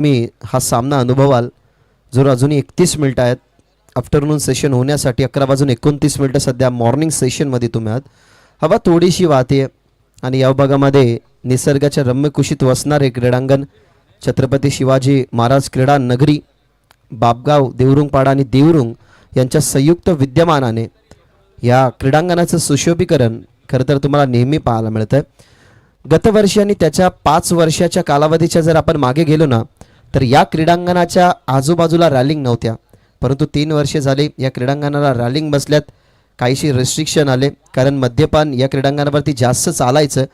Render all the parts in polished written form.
मी हा सामना अनुभवाल जो अजूनही 31 मिनिटं आहेत आफ्टरनून सेशन होण्यासाठी. 11:29 सध्या मॉर्निंग सेशनमध्ये तुम्ही आहात. हवा थोडीशी वाहते आणि या भागामध्ये निसर्गाच्या रम्यकुशीत वसणारे क्रीडांगण छत्रपती शिवाजी महाराज क्रीडा नगरी बापगाव देवरुंगपाडा आणि देवरुंग यांच्या संयुक्त विद्यमानाने या क्रीडांगणाचं सुशोभीकरण खरं तर तुम्हाला नेहमी पाहायला मिळतं. गतवर्षी आणि त्याच्या 5 वर्षाच्या कालावधीच्या जर आपण मागे गेलो ना तर या क्रीडांगणाच्या आजूबाजूला रॅलिंग नव्हत्या, परंतु 3 वर्षे झाले या क्रीडांगणाला रॅलिंग बसल्यात. काहीशी रिस्ट्रिक्शन आले कारण मद्यपान या क्रीडांगणावरती जास्त चालायचं,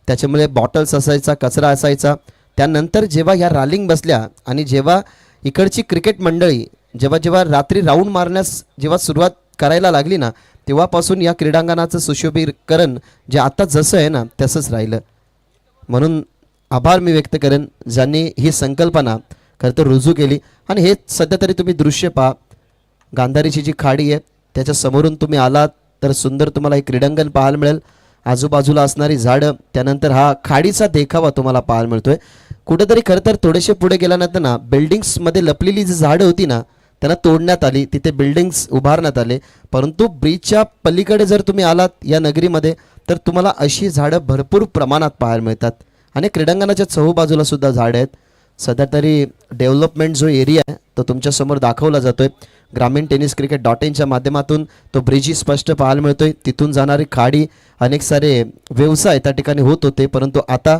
त्याच्यामुळे बॉटल्स असायचा, कचरा असायचा. त्यानंतर जेव्हा या रॅलिंग बसल्या आणि जेव्हा इकडची क्रिकेट मंडळी जेव्हा रात्री राऊंड मारण्यास जेव्हा सुरुवात करायला लागली ना तेव्हापासून या क्रीडांगणाचं सुशोभीकरण जे आता जसं आहे ना तसंच राहिलं. म्हणून आभार मी व्यक्त करेन ज्यांनी ही संकल्पना खरं तर रुजू केली. आणि हे सध्या तरी तुम्ही दृश्य पहा, गांधारीची जी खाडी आहे त्याच्या समोरून तुम्ही आलात तर सुंदर तुम्हाला हे क्रीडांगण पाहायला मिळेल. आजूबाजूला असणारी झाडं, त्यानंतर हा खाडीचा देखावा तुम्हाला पाहायला मिळतोय. कुठेतरी खरं तर थोडेसे पुढे गेल्यानंतर ना बिल्डिंग्समध्ये लपलेली जी झाडं होती ना त्यांना तोडण्यात आली, तिथे बिल्डिंग्स उभारण्यात आले. परंतु ब्रिजच्या पलीकडे जर तुम्ही आलात या नगरीमध्ये तर तुम्हाला अशी झाडं भरपूर प्रमाणात पाहायला मिळतात. आणि क्रीडांगणाच्या चहूबाजूला सुद्धा झाडं आहेत. सध्या तरी डेव्हलपमेंट जो एरिया आहे तो तुमच्यासमोर दाखवला जातोय. ग्रामीण टेनिस क्रिकेट .inच्या माध्यमातून तो ब्रिजही स्पष्ट पाहायला मिळतोय. तिथून जाणारी खाडी, अनेक सारे व्यवसाय त्या ठिकाणी होत होते, परंतु आता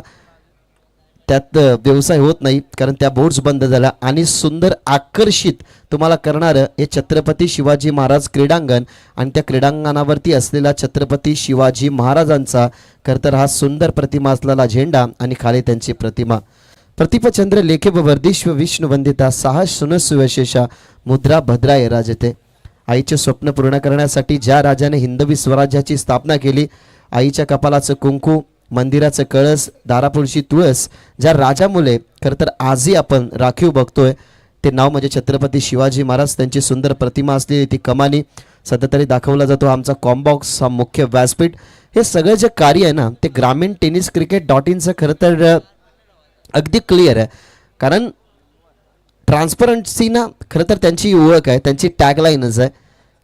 त्यात व्यवसाय होत नाही कारण त्या बोर्ड्स बंद झाल्या. आणि सुंदर आकर्षित तुम्हाला करणारं हे छत्रपती शिवाजी महाराज क्रीडांगण आणि त्या क्रीडांगणावरती असलेला छत्रपती शिवाजी महाराजांचा खरं तर हा सुंदर प्रतिमा असलेला झेंडा आणि खाली त्यांची प्रतिमा. प्रतिपचंद्र लेखे व वर्धिष्व विष्णू वंदिता साहस सुनसुवशेषा मुद्रा भद्राय राजते. आईचे स्वप्न पूर्ण करण्यासाठी ज्या राजाने हिंदवी स्वराज्याची स्थापना केली, आईच्या कपालाचं कुंकू, मंदिराचं कळस, दारापुढची तुळस, ज्या राजामुळे खरं तर आजही आपण राखीव बघतोय ते नाव म्हणजे छत्रपती शिवाजी महाराज. त्यांची सुंदर प्रतिमा असलेली ती कमानी सध्या तरी दाखवला जातो. आमचा कॉम्बॉक्स, हा मुख्य व्यासपीठ, हे सगळं जे कार्य आहे ना ते ग्रामीण टेनिस क्रिकेट .inचं खरं तर अगदी क्लिअर आहे. कारण ट्रान्सपरन्सी ना खरं तर त्यांची ओळख आहे, त्यांची टॅगलाईनच आहे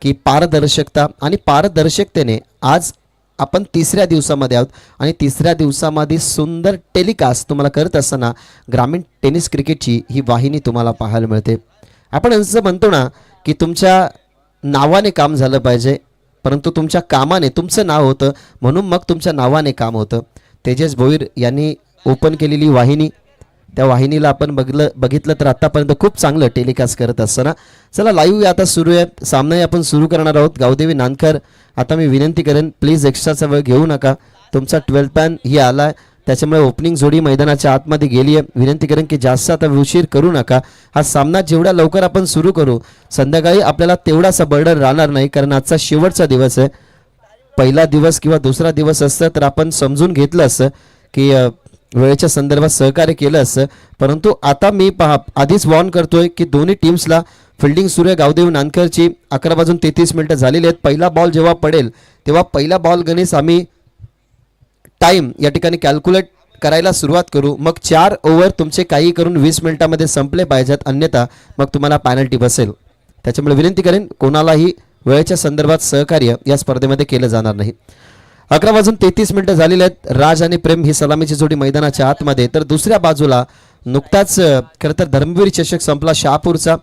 की पारदर्शकता. आणि पारदर्शकतेने आज आपण 3ऱ्या दिवसामध्ये आहोत आणि 3ऱ्या दिवसामध्ये सुंदर टेलिकास्ट तुम्हाला करत असताना ग्रामीण टेनिस क्रिकेटची ही वाहिनी तुम्हाला पाहायला मिळते. आपण असं म्हणतो ना की तुमच्या नावाने काम झालं पाहिजे, परंतु तुमच्या कामाने तुमचं नाव होतं, म्हणून मग तुमच्या नावाने काम होतं. तेजस भोईर यांनी ओपन केलेली वाहिनी, त्या वाहिनीला आपण बघितलं तर आतापर्यंत खूप चांगलं टेलिकास्ट करत असताना. चला लाईव्ह आता सुरू आहे, सामनाही आपण सुरू करणार आहोत. गावदेवी नानकर, आता मी विनंती करेन प्लीज एक्स्ट्राचा वेळ घेऊ नका. तुमचा 12 पॅन ही आला आहे, त्याच्यामुळे ओपनिंग जोडी मैदानाच्या आतमध्ये गेली आहे. विनंती करेन की जास्त आता उशीर करू नका. हा सामना जेवढा लवकर आपण सुरू करू संध्याकाळी आपल्याला तेवढासा बर्डन राहणार नाही, कारण आजचा शेवटचा दिवस आहे. पहिला दिवस किंवा दुसरा दिवस असतं तर आपण समजून घेतलं असतं की वेळेच्या संदर्भात सहकार्य केलं असतं, परंतु आता मी आधीच वॉर्न करतोय की दोन्ही टीम्सला फिल्डिंग सुरू आहे. गावदेवी नानकरची 11:33 झालेली आहेत. पहिला बॉल जेव्हा पडेल तेव्हा पहिला बॉल गणेश आम्ही टाईम या ठिकाणी कॅल्क्युलेट करायला सुरुवात करू. मग 4 ओव्हर तुमचे काही करून 20 मिनिटामध्ये संपले पाहिजेत, अन्यथा मग तुम्हाला पॅनल्टी बसेल. त्याच्यामुळे विनंती करेन कोणालाही वेळेच्या संदर्भात सहकार्य या स्पर्धेमध्ये केलं जाणार नाही. 11:33 झालेले आहेत. राज आणि प्रेम ही सलामीची जोडी मैदानाच्या आतमध्ये, तर दुसऱ्या बाजूला नुकताच खरं तर धर्मवीर चषक संपला शहापूरचा.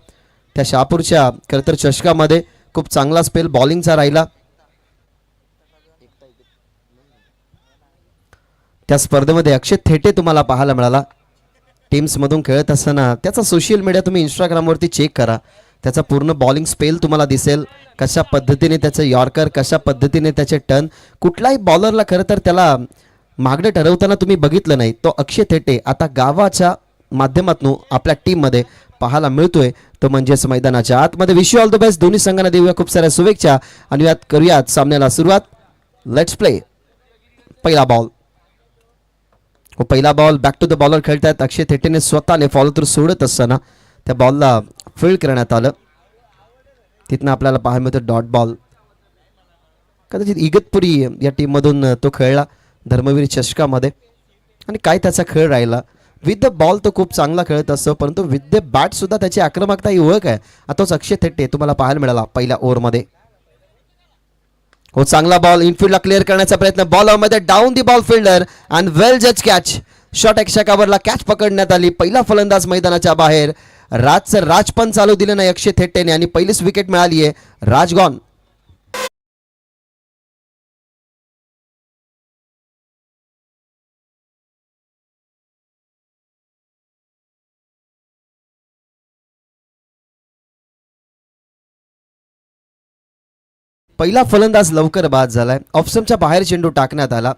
त्या शहापूरच्या खरं तर चषकामध्ये खूप चांगला स्पेल बॉलिंगचा राहिला. त्या स्पर्धेमध्ये अक्षय थेटे तुम्हाला पाहायला मिळाला. टीम्समधून खेळत असताना त्याचा सोशल मीडिया तुम्ही इंस्टाग्रामवरती चेक करा, त्याचा पूर्ण बॉलिंग स्पेल तुम्हाला दिसेल, कशा पद्धतीने त्याचं यॉर्कर, कशा पद्धतीने त्याचे टर्न. कुठलाही बॉलरला खरं तर त्याला मागणं ठरवताना तुम्ही बघितलं नाही. तो अक्षय थेटे आता गावाच्या माध्यमातून आपल्या टीममध्ये पाहायला मिळतोय, तो म्हणजेच मैदानाच्या आतमध्ये. Wish you all the best. दोन्ही संघांना देऊया खूप साऱ्या शुभेच्छा आणि यात करूयात सामन्याला सुरुवात. Let's play. पहिला बॉल, पहिला ball back to the bowler खेळतात. अक्षय थेटेने स्वतःने फॉलो थ्रू सोडत असताना त्या बॉलला फील्ड करण्यात आलं. तिथनं आपल्याला पाहायला मिळतं डॉट बॉल. कदाचित इगतपुरी या टीममधून तो खेळला धर्मवीर चषकामध्ये आणि काय त्याचा खेळ राहिला. विथ द बॉल तो खूप चांगला खेळत असतो, परंतु विथ द बॅट सुद्धा त्याची आक्रमकता ही ओळख आहे. तोच अक्षय थेट्टे तुम्हाला पाहायला मिळाला पहिल्या ओव्हरमध्ये. हो, चांगला बॉल इनफिल्डला क्लिअर करण्याचा प्रयत्न, बॉल मध्ये down the ball fielder and well जज कॅच. शॉट एकशकावरला कॅच पकडण्यात आली. पहिला फलंदाज मैदानाच्या बाहेर. राजचं राज पण चालू दिलं नाही अक्षय थेट्टेने आणि पहिलीच विकेट मिळाली आहे. राजगॉन. पहिला फलंदाज लवकर बाद झालाय. ऑफस्टंपच्या बाहेर चेंडू टाकण्यात आला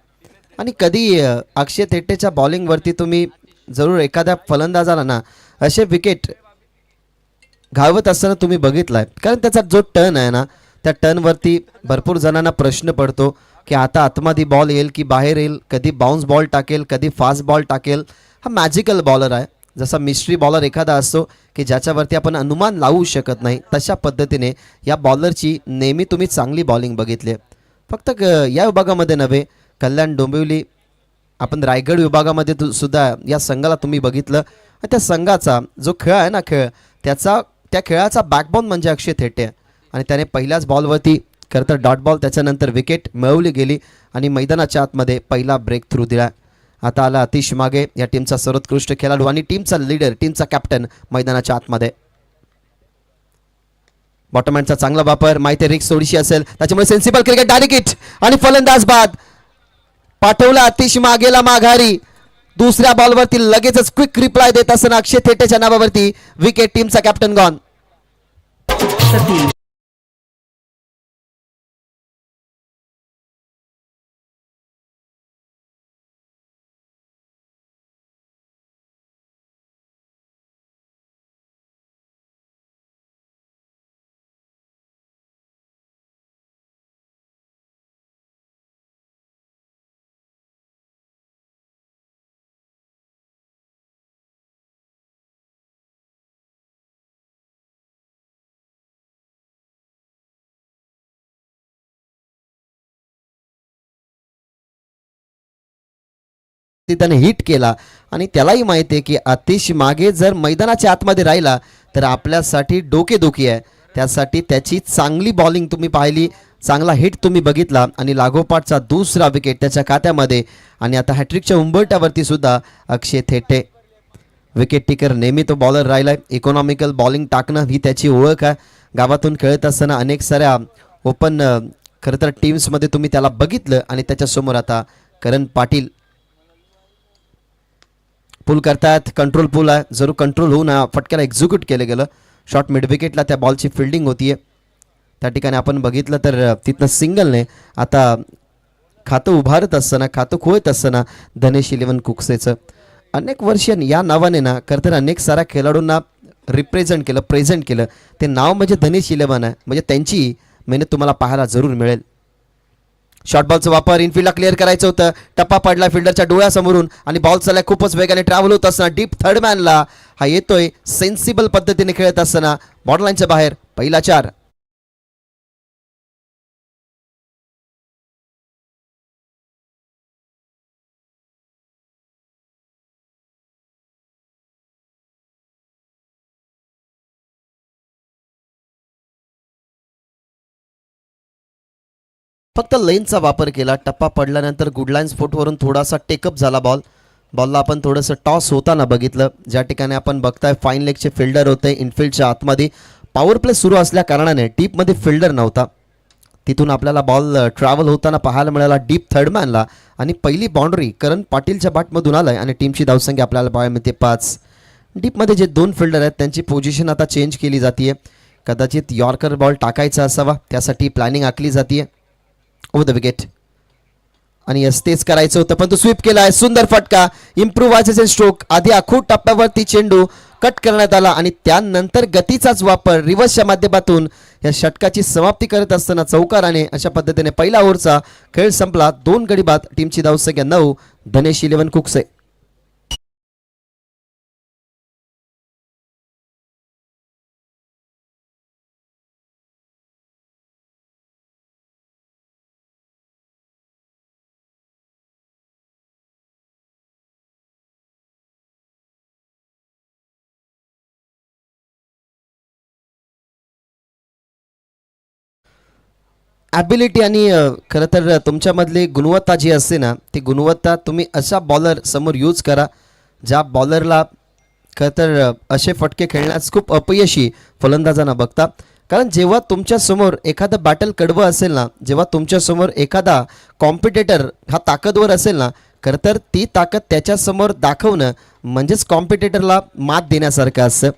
आणि कधी अक्षय थेट्टेच्या बॉलिंगवरती तुम्ही जरूर एखाद्या फलंदाजाला ना असे विकेट घालवत असताना तुम्ही बघितलाय, कारण त्याचा जो टर्न आहे ना त्या टर्नवरती भरपूर जणांना प्रश्न पडतो की आता आतमध्ये बॉल येईल की बाहेर येईल, कधी बाउन्स बॉल टाकेल, कधी फास्ट बॉल टाकेल. हा मॅजिकल बॉलर आहे. जसा मिस्ट्री बॉलर एखादा असतो की ज्याच्यावरती आपण अनुमान लावू शकत नाही, तशा पद्धतीने या बॉलरची नेहमी तुम्ही चांगली बॉलिंग बघितली आहे. फक्त या विभागामध्ये नव्हे, कल्याण डोंबिवली आपण रायगड विभागामध्ये सुद्धा या संघाला तुम्ही बघितलं. त्या संघाचा जो खेळ आहे ना त्या खेळाचा बॅकबोन म्हणजे अक्षय थेट्टे आणि त्याने पहिल्याच बॉलवरती खरं तर डॉट बॉल त्याच्यानंतर विकेट मिळवली गेली आणि मैदानाच्या आतमध्ये पहिला ब्रेक थ्रू दिला. आता आला अतिश मागे, या टीमचा सर्वोत्कृष्ट खेळाडू आणि टीमचा लीडर, टीमचा कॅप्टन मैदानाच्या आतमध्ये. बॉटमॅनचा चांगला वापर, माहिती रिक्स थोडीशी असेल त्याच्यामुळे सेन्सिबल क्रिकेट, डायरेक्ट हिट आणि फलंदाज बाद. पाठवला अतिश मागेला माघारी. दुसऱ्या बॉलवरती लगेचच क्विक रिप्लाय देत असताना अक्षय थेट्टेच्या नावावरती विकेट. टीमचा कॅप्टन गॉन. त्याने हिट केला आणि त्यालाही माहिती आहे की अतिश मागे जर मैदानाच्या आतमध्ये राहिला तर आपल्यासाठी डोकेदुखी आहे. त्यासाठी त्याची चांगली बॉलिंग तुम्ही पाहिली, चांगला हिट तुम्ही बघितला आणि लागोपाठचा दुसरा विकेट त्याच्या खात्यामध्ये. आणि आता हॅट्रिकच्या उंबरट्यावरती सुद्धा अक्षय थेट्टे विकेट टिकर नेहमी तो बॉलर राहिलाय. इकॉनॉमिकल बॉलिंग टाकणं ही त्याची ओळख आहे. गावातून खेळत असताना अनेक साऱ्या ओपन खरं तर टीम्समध्ये तुम्ही त्याला बघितलं आणि त्याच्यासमोर आता करण पाटील पुल करतात. कंट्रोल पुल आहे, जरूर कंट्रोल होऊन फटक्याला एक्झिक्यूट केलं गेलं. शॉर्ट मिड विकेटला त्या बॉलची फिल्डिंग होतीये. त्या ठिकाणी आपण बघितलं तर तिथनं सिंगलने आता खातं उभारत असताना, खातं खोळत असताना धनेश 11 कुकसेचं अनेक वर्ष या नावाने ना खरं तर अनेक साऱ्या खेळाडूंना रिप्रेझेंट केलं, प्रेझेंट केलं. ते नाव म्हणजे धनेश 11 आहे, म्हणजे त्यांची मेहनत तुम्हाला पाहायला जरूर मिळेल. शॉर्ट बॉलचा वापर, इनफिल्डला क्लिअर करायचं होतं, टप्पा पडला फिल्डरच्या डोळ्यासमोरून आणि बॉल चालला खूपच वेगाने ट्रॅव्हल होत असताना डीप थर्ड मॅनला हा येतोय. सेन्सिबल पद्धतीने खेळत असताना बॉर्डरलाईनच्या बाहेर पहिला 4. फक्त लेनचा वापर केला, टप्पा पडल्यानंतर गुडलाईन स्पोर्टवरून थोडासा टेकअप झाला बॉल. बॉलला आपण थोडंसं टॉस होताना बघितलं, ज्या ठिकाणी आपण बघताय फाईन लेगचे फिल्डर होते इनफिल्डच्या आतमध्ये. पॉवर प्ले सुरू असल्या कारणाने डीपमध्ये फिल्डर नव्हता. तिथून आपल्याला बॉल ट्रॅव्हल होताना पाहायला मिळाला डीप थर्डमॅनला आणि पहिली बाउंड्री करण पाटीलच्या बॅटमधून आलाय आणि टीमची धावसंख्या आपल्याला पाहायला मिळते 5. डीपमध्ये जे 2 फिल्डर आहेत त्यांची पोझिशन आता चेंज केली जाते. कदाचित यॉर्कर बॉल टाकायचा असावा, त्यासाठी प्लॅनिंग आखली जाते. ओव्हर द विकेट आणि तेच करायचं होतं पण तो स्वीप केला आहे. सुंदर फटका, इम्प्रूव्हायझेशन स्ट्रोक. आधी आखूड टप्प्यावरती चेंडू कट करण्यात आला आणि त्यानंतर गतीचाच वापर रिव्हर्सच्या माध्यमातून या षटकाची समाप्ती करत असताना चौकाराने अशा पद्धतीने पहिला ओव्हरचा खेळ संपला. 2 गडी बाद. टीमची धावसंख्या 9. धनेश 11 कुकसे. ॲबिलिटी आणि खरं तर तुमच्यामधली गुणवत्ता जी असते ना, ती गुणवत्ता तुम्ही अशा बॉलर समोर यूज करा ज्या बॉलरला खरं तर असे फटके खेळण्यास खूप अपयशी फलंदाजांना बघता. कारण जेव्हा तुमच्यासमोर एखादं बॅटल कडवं असेल ना, जेव्हा तुमच्यासमोर एखादा कॉम्पिटिटर हा ताकदवर असेल ना, खरं तर ती ताकद त्याच्यासमोर दाखवणं म्हणजेच कॉम्पिटिटरला मात देण्यासारखं असतं.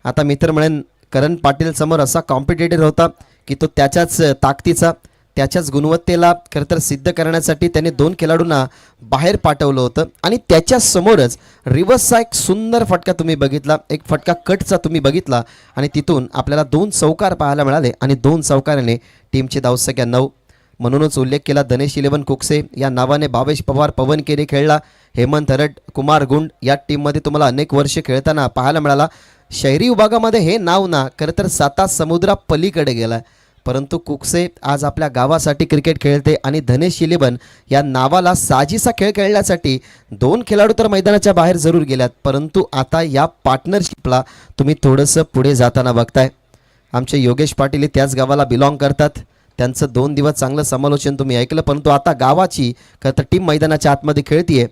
आता मी तर म्हणेन करण पाटील समोर असा कॉम्पिटिटर होता की तो त्याच्याच ताकदीचा, त्याच्याच गुणवत्तेला खरं तर सिद्ध करण्यासाठी त्याने 2 खेळाडूंना बाहेर पाठवलं होतं. आणि त्याच्यासमोरच रिव्हर्सचा एक सुंदर फटका तुम्ही बघितला, एक फटका कटचा तुम्ही बघितला आणि तिथून आपल्याला 2 चौकार पाहायला मिळाले आणि 2 चौकाराने टीमची धावसंख्या 9. म्हणूनच उल्लेख केला धनेश 11 कुकसे या नावाने. भावेश पवार, पवन केरी खेळला, हेमंत हरड, कुमार गुंड या टीममध्ये तुम्हाला अनेक वर्षे खेळताना पाहायला मिळाला. शहरी विभागामध्ये हे नाव ना खरं तर 7 समुद्रा पलीकडे गेला, परंतु कुकसे आज आपल्या गावासाठी क्रिकेट खेळते आणि धनेश 11 या नावाला साजीचा खेळ खेळण्यासाठी 2 खेळाडू तर मैदानाच्या बाहेर जरूर गेल्यात, परंतु आता या पार्टनरशिपला तुम्ही थोडंसं पुढे जाताना बघताय. आमचे योगेश पाटील त्याच गावाला बिलॉंग करतात, त्यांचं 2 दिवस चांगलं समालोचन तुम्ही ऐकलं, परंतु आता गावाची खरं तर टीम मैदानाच्या आतमध्ये खेळतीये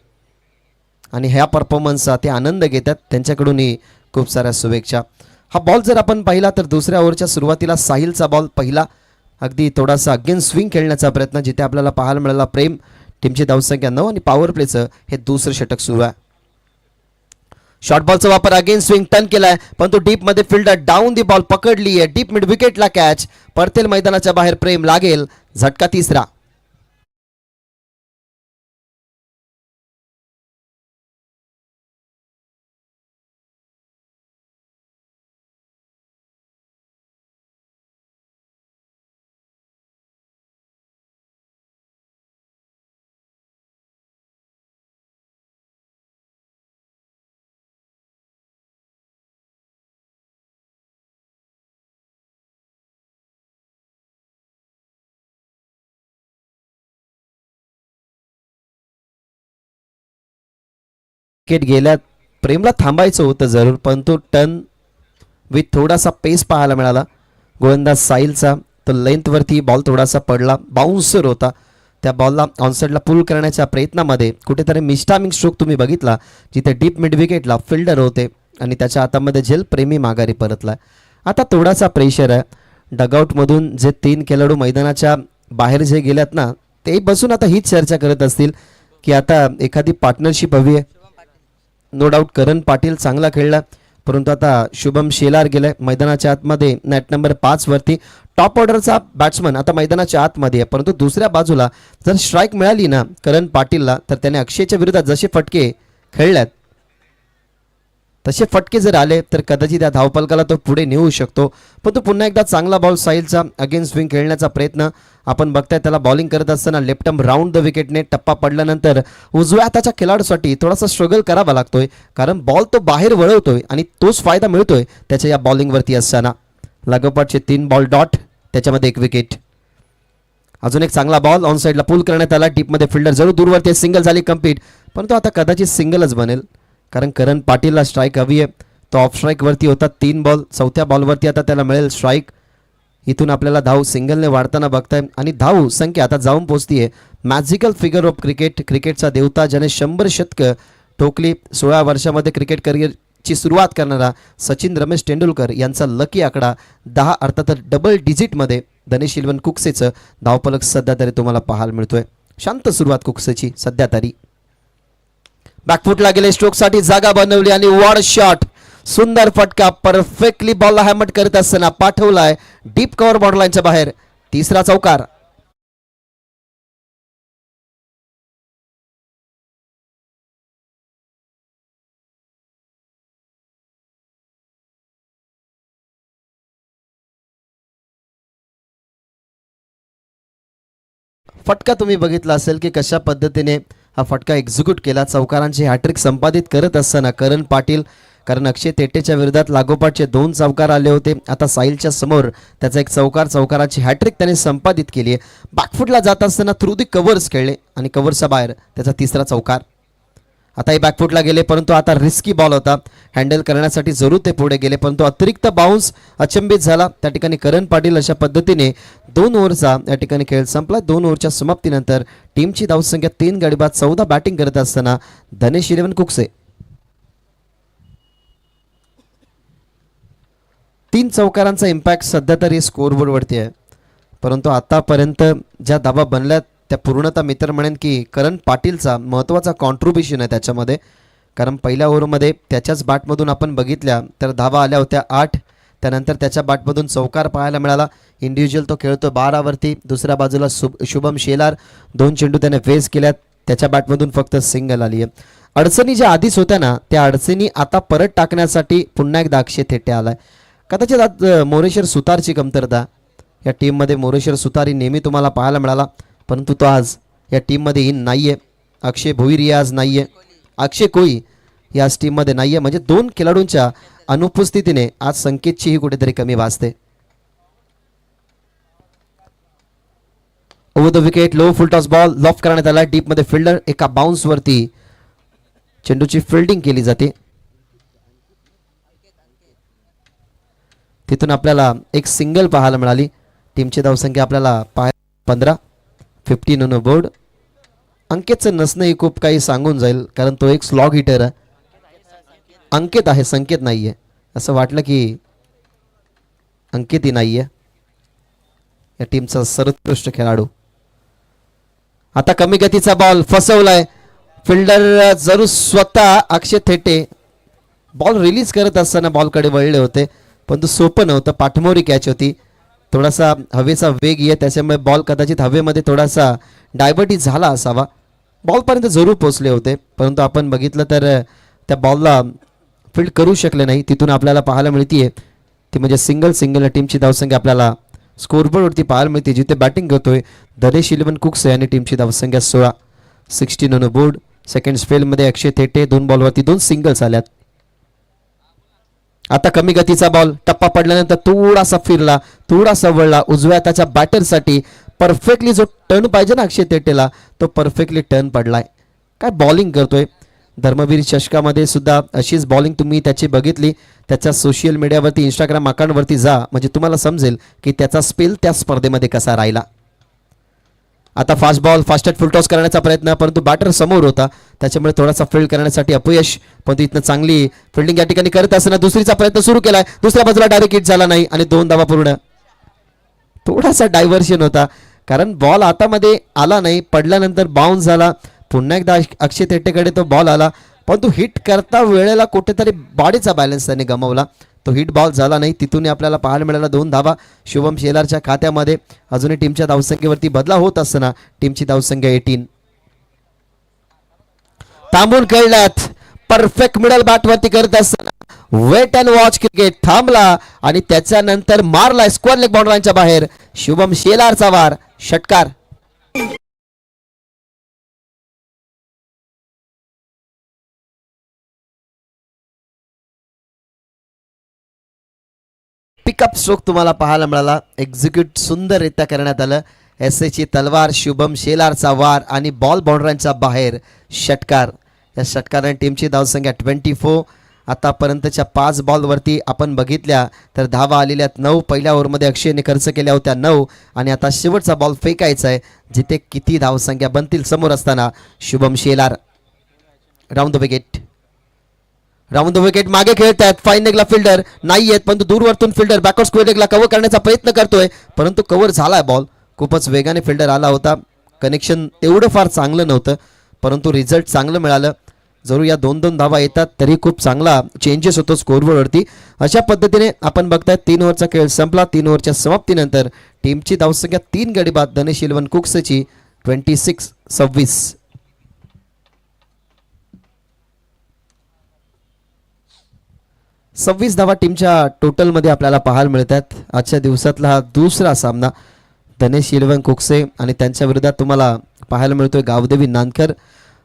आणि ह्या परफॉर्मन्सचा ते आनंद घेतात. त्यांच्याकडूनही खूप साऱ्या शुभेच्छा. हा बॉल जर आपण पाहिला तर दुसऱ्या ओव्हरच्या सुरुवातीला साहिलचा बॉल पहिला, अगदी थोडासा अगेन्स्ट स्विंग खेळण्याचा प्रयत्न जिथे आपल्याला पाहायला मिळाला प्रेम. टीमची धावसंख्या 9 आणि पॉवर प्लेचं हे दुसरं षटक सुरू आहे. शॉर्ट बॉलचा वापर अगेन्स्ट स्विंग टर्न केलाय, परंतु डीप मध्ये फिल्डर डाऊन दी बॉल पकडली आहे, डीप मिड विकेटला कॅच, परतेल मैदानाच्या बाहेर, प्रेम लागेल, झटका तिसरा. विकेट गेल्यात, प्रेमला थांबायचं होतं जरूर, परंतु टर्न विथ थोडासा पेस पाहायला मिळाला गोलंदाज साहिलचा. तो लेंथवरती बॉल थोडासा पडला, बाउन्सर होता, त्या बॉलला ऑनसाईडला पुल करण्याच्या प्रयत्नामध्ये कुठेतरी मिस्टामिंग स्ट्रोक तुम्ही बघितला जिथे डीप मिड विकेटला फिल्डर होते आणि त्याच्या हातामध्ये झेल, प्रेमी माघारी परतला. आता थोडासा प्रेशर आहे डगआउटमधून. जे 3 खेळाडू मैदानाच्या बाहेर जे गेल्यात ना, ते बसून आता हीच चर्चा करत असतील की आता एखादी पार्टनरशिप हवी आहे. नो डाऊट करण पाटील चांगला खेळला, परंतु आता शुभम शेलार गेलाय मैदानाच्या आतमध्ये नेट नंबर 5 वरती. टॉप ऑर्डरचा बॅट्समन आता मैदानाच्या आतमध्ये आहे, परंतु दुसऱ्या बाजूला जर स्ट्राईक मिळाली ना करण पाटीलला तर त्याने अक्षयच्या विरोधात जसे फटके खेळल्यात तसे फटके जर आले तर कदाचित त्या धावपलकाला तो पुढे नेऊ शकतो. पण तो पुन्हा एकदा चांगला बॉल साहिलचा अगेन्स्ट स्विंग खेळण्याचा प्रयत्न आपण बघताय. त्याला बॉलिंग करत असताना लेफ्ट आर्म राऊंड द विकेटने टप्पा पडल्यानंतर उजव्या हाताच्या खेळाडूसाठी थोडासा स्ट्रगल करावा लागतोय, कारण बॉल तो बाहेर वळवतोय आणि तोच फायदा मिळतोय त्याच्या या बॉलिंगवरती असताना. लागोपाठचे 3 बॉल डॉट, त्याच्यामध्ये 1 विकेट. अजून एक चांगला बॉल ऑन साईडला पुल करण्यात आला, टीपमध्ये फिल्डर जरूर दूरवरती, सिंगल झाली कंप्लीट, परंतु आता कदाचित सिंगलच बनेल कारण करण पाटीलला स्ट्राईक हवी आहे. तो ऑफ स्ट्राईकवरती होता 3 बॉल, 4थ्या बॉलवरती आता त्याला मिळेल स्ट्राईक. इथून आपल्याला धाव सिंगलने वाढताना बघताय आणि धाव संख्या आता जाऊन पोहोचतीये मॅजिकल फिगर ऑफ क्रिकेट, क्रिकेटचा देवता ज्याने 100 शतकं ठोकली. 16 वर्षामध्ये क्रिकेट करिअरची सुरुवात करणारा सचिन रमेश तेंडुलकर यांचा लकी आकडा 10, अर्थातच डबल डिजिटमध्ये धनेश 11 कुकसेचं धावफलक सध्या तरी तुम्हाला पाहायला मिळतोय. शांत सुरुवात कुकसेची सध्या तरी. बॅकफुटला गेले, स्ट्रोकसाठी जागा बनवली आणि वॉड शॉट, सुंदर फटका, परफेक्टली बॉलला हॅमट करत असताना पाठवलाय डीप कव्हर बॉर्डरलाईनच्या बाहेर, तिसरा चौकार. फटका तुम्ही बघितला असेल की कशा पद्धतीने हा फटका एक्झिक्यूट केला. चौकारांची हॅट्रिक संपादित करत असताना करण पाटील, कारण अक्षय तेटेच्या विरोधात लागोपाठचे 2 चौकार आले होते, आता साहिलच्या समोर त्याचा एक चौकाराची हॅट्रिक त्याने संपादित केली आहे. बॅकफुटला जात असताना थ्रू दी कव्हर्स खेळले आणि कव्हर्सच्या बाहेर त्याचा तिसरा चौकार. आता हे बॅकफुटला गेले, परंतु आता रिस्की बॉल होता, हँडल करण्यासाठी जरूर ते पुढे गेले, परंतु अतिरिक्त बाउन्स अचंबित झाला. त्या ठिकाणी करण पाटील अशा पद्धतीने 2 ओव्हरचा या ठिकाणी खेळ संपला. 2 ओव्हरच्या समाप्तीनंतर टीमची धावसंख्या 3 गडी बाद 14 बॅटिंग करत असताना धनेश 11 कुकसे 3 चौकारांचा इम्पॅक्ट सध्या तरी स्कोअरबोर्डवरती आहे, परंतु आतापर्यंत ज्या धावा बनल्यात त्या पूर्णतः मी तर म्हणेन की करण पाटीलचा महत्त्वाचा कॉन्ट्रीब्युशन आहे त्याच्यामध्ये. कारण पहिल्या ओव्हरमध्ये त्याच्याच बॅटमधून आपण बघितल्या तर धावा आल्या होत्या 8, त्यानंतर त्याच्या बॅटमधून चौकार पाहायला मिळाला. इंडिव्हिज्युअल तो खेळतो 12वरती. दुसऱ्या बाजूला शुभम शेलार 2 चेंडू त्याने फेस केल्यात, त्याच्या बॅटमधून फक्त सिंगल आली आहे. अडचणी ज्या आधीच होत्या ना त्या अडचणी आता परत टाकण्यासाठी पुन्हा एकदा अक्षय थेटे आलाय. कदाचित आज मोरेश्वर सुतारची कमतरता या टीममध्ये, मोरेश्वर सुतार ही नेहमी तुम्हाला पाहायला मिळाला, परंतु तो आज या टीममध्ये इन नाही आहे. अक्षय भोईर आज नाही आहे, अक्षय कोई या टीममध्ये नाही आहे, म्हणजे 2 खेळाडूंच्या अनुपस्थितीने आज संकेतचीही कुठेतरी कमी भासते. Over the wicket, low full toss ball loaf करण्यात आला. डीपमध्ये फिल्डर एका बाउन्सवरती चेंडूची फिल्डिंग केली जाते. तिथून आपल्याला एक सिंगल पाहायला मिळाली. टीमची धावसंख्या आपल्याला 15, 15 ऑन बोर्ड. अंकितचं नसणं ही खूप काही सांगून जाईल, कारण तो एक स्लॉग हिटर आहे. अंकित आहे, संकेत नाही आहे. असं वाटलं की अंकितही नाही आहे या टीमचा सर्वोत्कृष्ट खेळाडू. आता कमी गतीचा बॉल फसवलाय. फिल्डर जरूर स्वतः अक्षय थेटे बॉल रिलीज करत असताना बॉलकडे वळले होते, परंतु सोपं नव्हतं. पाठमोरी कॅच होती, थोडासा हवेचा वेग आहे, त्याच्यामुळे बॉल कदाचित हवेमध्ये थोडासा डायव्हर्ट झाला असावा. बॉलपर्यंत जरूर पोचले होते, परंतु आपण बघितलं तर त्या बॉलला फील्ड करू शकले नाही. तिथून आपल्याला पाहायला मिळते ती म्हणजे सिंगल या टीमची धावसंख्या आपल्याला स्कोरबोर्डवरती पाहायला मिळते, जिथे बॅटिंग करतोय धनेश 11 कुक्से आणि टीमची धावसंख्या 16, 16 ऑन बोर्ड. सेकंड स्पेलमध्ये अक्षय थेटे 2 बॉलवरती 2 सिंगल्स आल्यात. आता कमी गतीचा बॉल टप्पा पडल्यानंतर थोडासा फिरला, थोडासा वळला उजव्या हाताच्या बॅटरसाठी. परफेक्टली जो टर्न पाहिजे ना अक्षय थेटेला, तो परफेक्टली टर्न पडलाय. काय बॉलिंग करतोय. धर्मवीर चषकामध्ये सुद्धा अशीच बॉलिंग तुम्ही त्याची बघितली. त्याच्या सोशल मीडियावरती इंस्टाग्राम अकाउंटवरती जा, म्हणजे तुम्हाला समजेल की त्याचा स्पेल त्या स्पर्धेमध्ये कसा राहिला. आता फास्ट बॉल फास्टेट फुल टॉस करण्याचा प्रयत्न, परंतु बॅटर समोर होता, त्याच्यामुळे थोडासा फील्ड करण्यासाठी अपयश. परंतु इथनं चांगली फिल्डिंग या ठिकाणी करत असताना दुसरीचा प्रयत्न सुरू केलाय. दुसऱ्या बाजूला डायरेक्ट हिट झाला नाही आणि 2 धावा पूर्ण. थोडासा डायव्हर्शन होता, कारण बॉल हातामध्ये आला नाही, पडल्यानंतर बाउन्स झाला. पुन्हा एकदा अक्षय थेटेकडे तो बॉल आला, परंतु हिट करता वेळेला कुठेतरी बॉडीचा बॅलन्स त्याने गमावला. तो हिट बॉल झाला नाही. तिथून आपल्याला पाहायला मिळाला 2 धावा शुभम शेलारच्या खात्यामध्ये. अजूनही टीमच्या धावसंख्येवरती बदलाव होत असताना टीमची धावसंख्या 18. थांबून खेळल्यात, परफेक्ट मिडल बॅटवरती करत असताना वेट अँड वॉच क्रिकेट थांबला आणि त्याच्यानंतर मारलाय स्क्वेअर लेग बाउंड्रीच्या बाहेर. शुभम शेलारचा वार, षटकार. पिकअप स्ट्रोक तुम्हाला पाहायला मिळाला, एक्झिक्यूट सुंदररित्या करण्यात आलं. एसएची तलवार, शुभम शेलारचा वार आणि बॉल बाउंड्रीच्या बाहेर, षटकार. या षटकाराने टीमची धावसंख्या 24. आतापर्यंतच्या 5 बॉलवरती आपण बघितल्या तर धावा आलेल्या 9. पहिल्या ओव्हरमध्ये अक्षयने खर्च केल्या होत्या 9 आणि आता शेवटचा बॉल फेकायचा आहे, जिथे किती धावसंख्या बनतील समोर असताना Shubham Shelar round the wicket. Round the wicket मागे खेळतायत. फाईन लेगला फिल्डर नाही आहेत, परंतु दूरवरतून फिल्डर बॅकवर्ड स्क्वेअर लेगला कव्हर करण्याचा प्रयत्न करतोय, परंतु कव्हर झालाय. बॉल खूपच वेगाने फिल्डर आला होता. कनेक्शन तेवढं फार चांगलं नव्हतं, परंतु रिझल्ट चांगलं मिळालं. जरूर या 2-2 धावा येतात तरी खूप चांगला चेंजेस होतो स्कोरबोर्डवरती. अशा पद्धतीने आपण बघताय 3 ओव्हरचा खेळ संपला. 3 ओव्हरच्या समाप्तीनंतर टीमची धावसंख्या 3 गडी बाद धनेश 11 कुक्सेची 26-26. 26 धावा टीमच्या टोटलमध्ये आपल्याला पाहायला मिळतात. आजच्या दिवसातला हा दुसरा सामना धनेश 11 कुक्से आणि त्यांच्या विरोधात तुम्हाला पाहायला मिळतोय गावदेवी नानकर.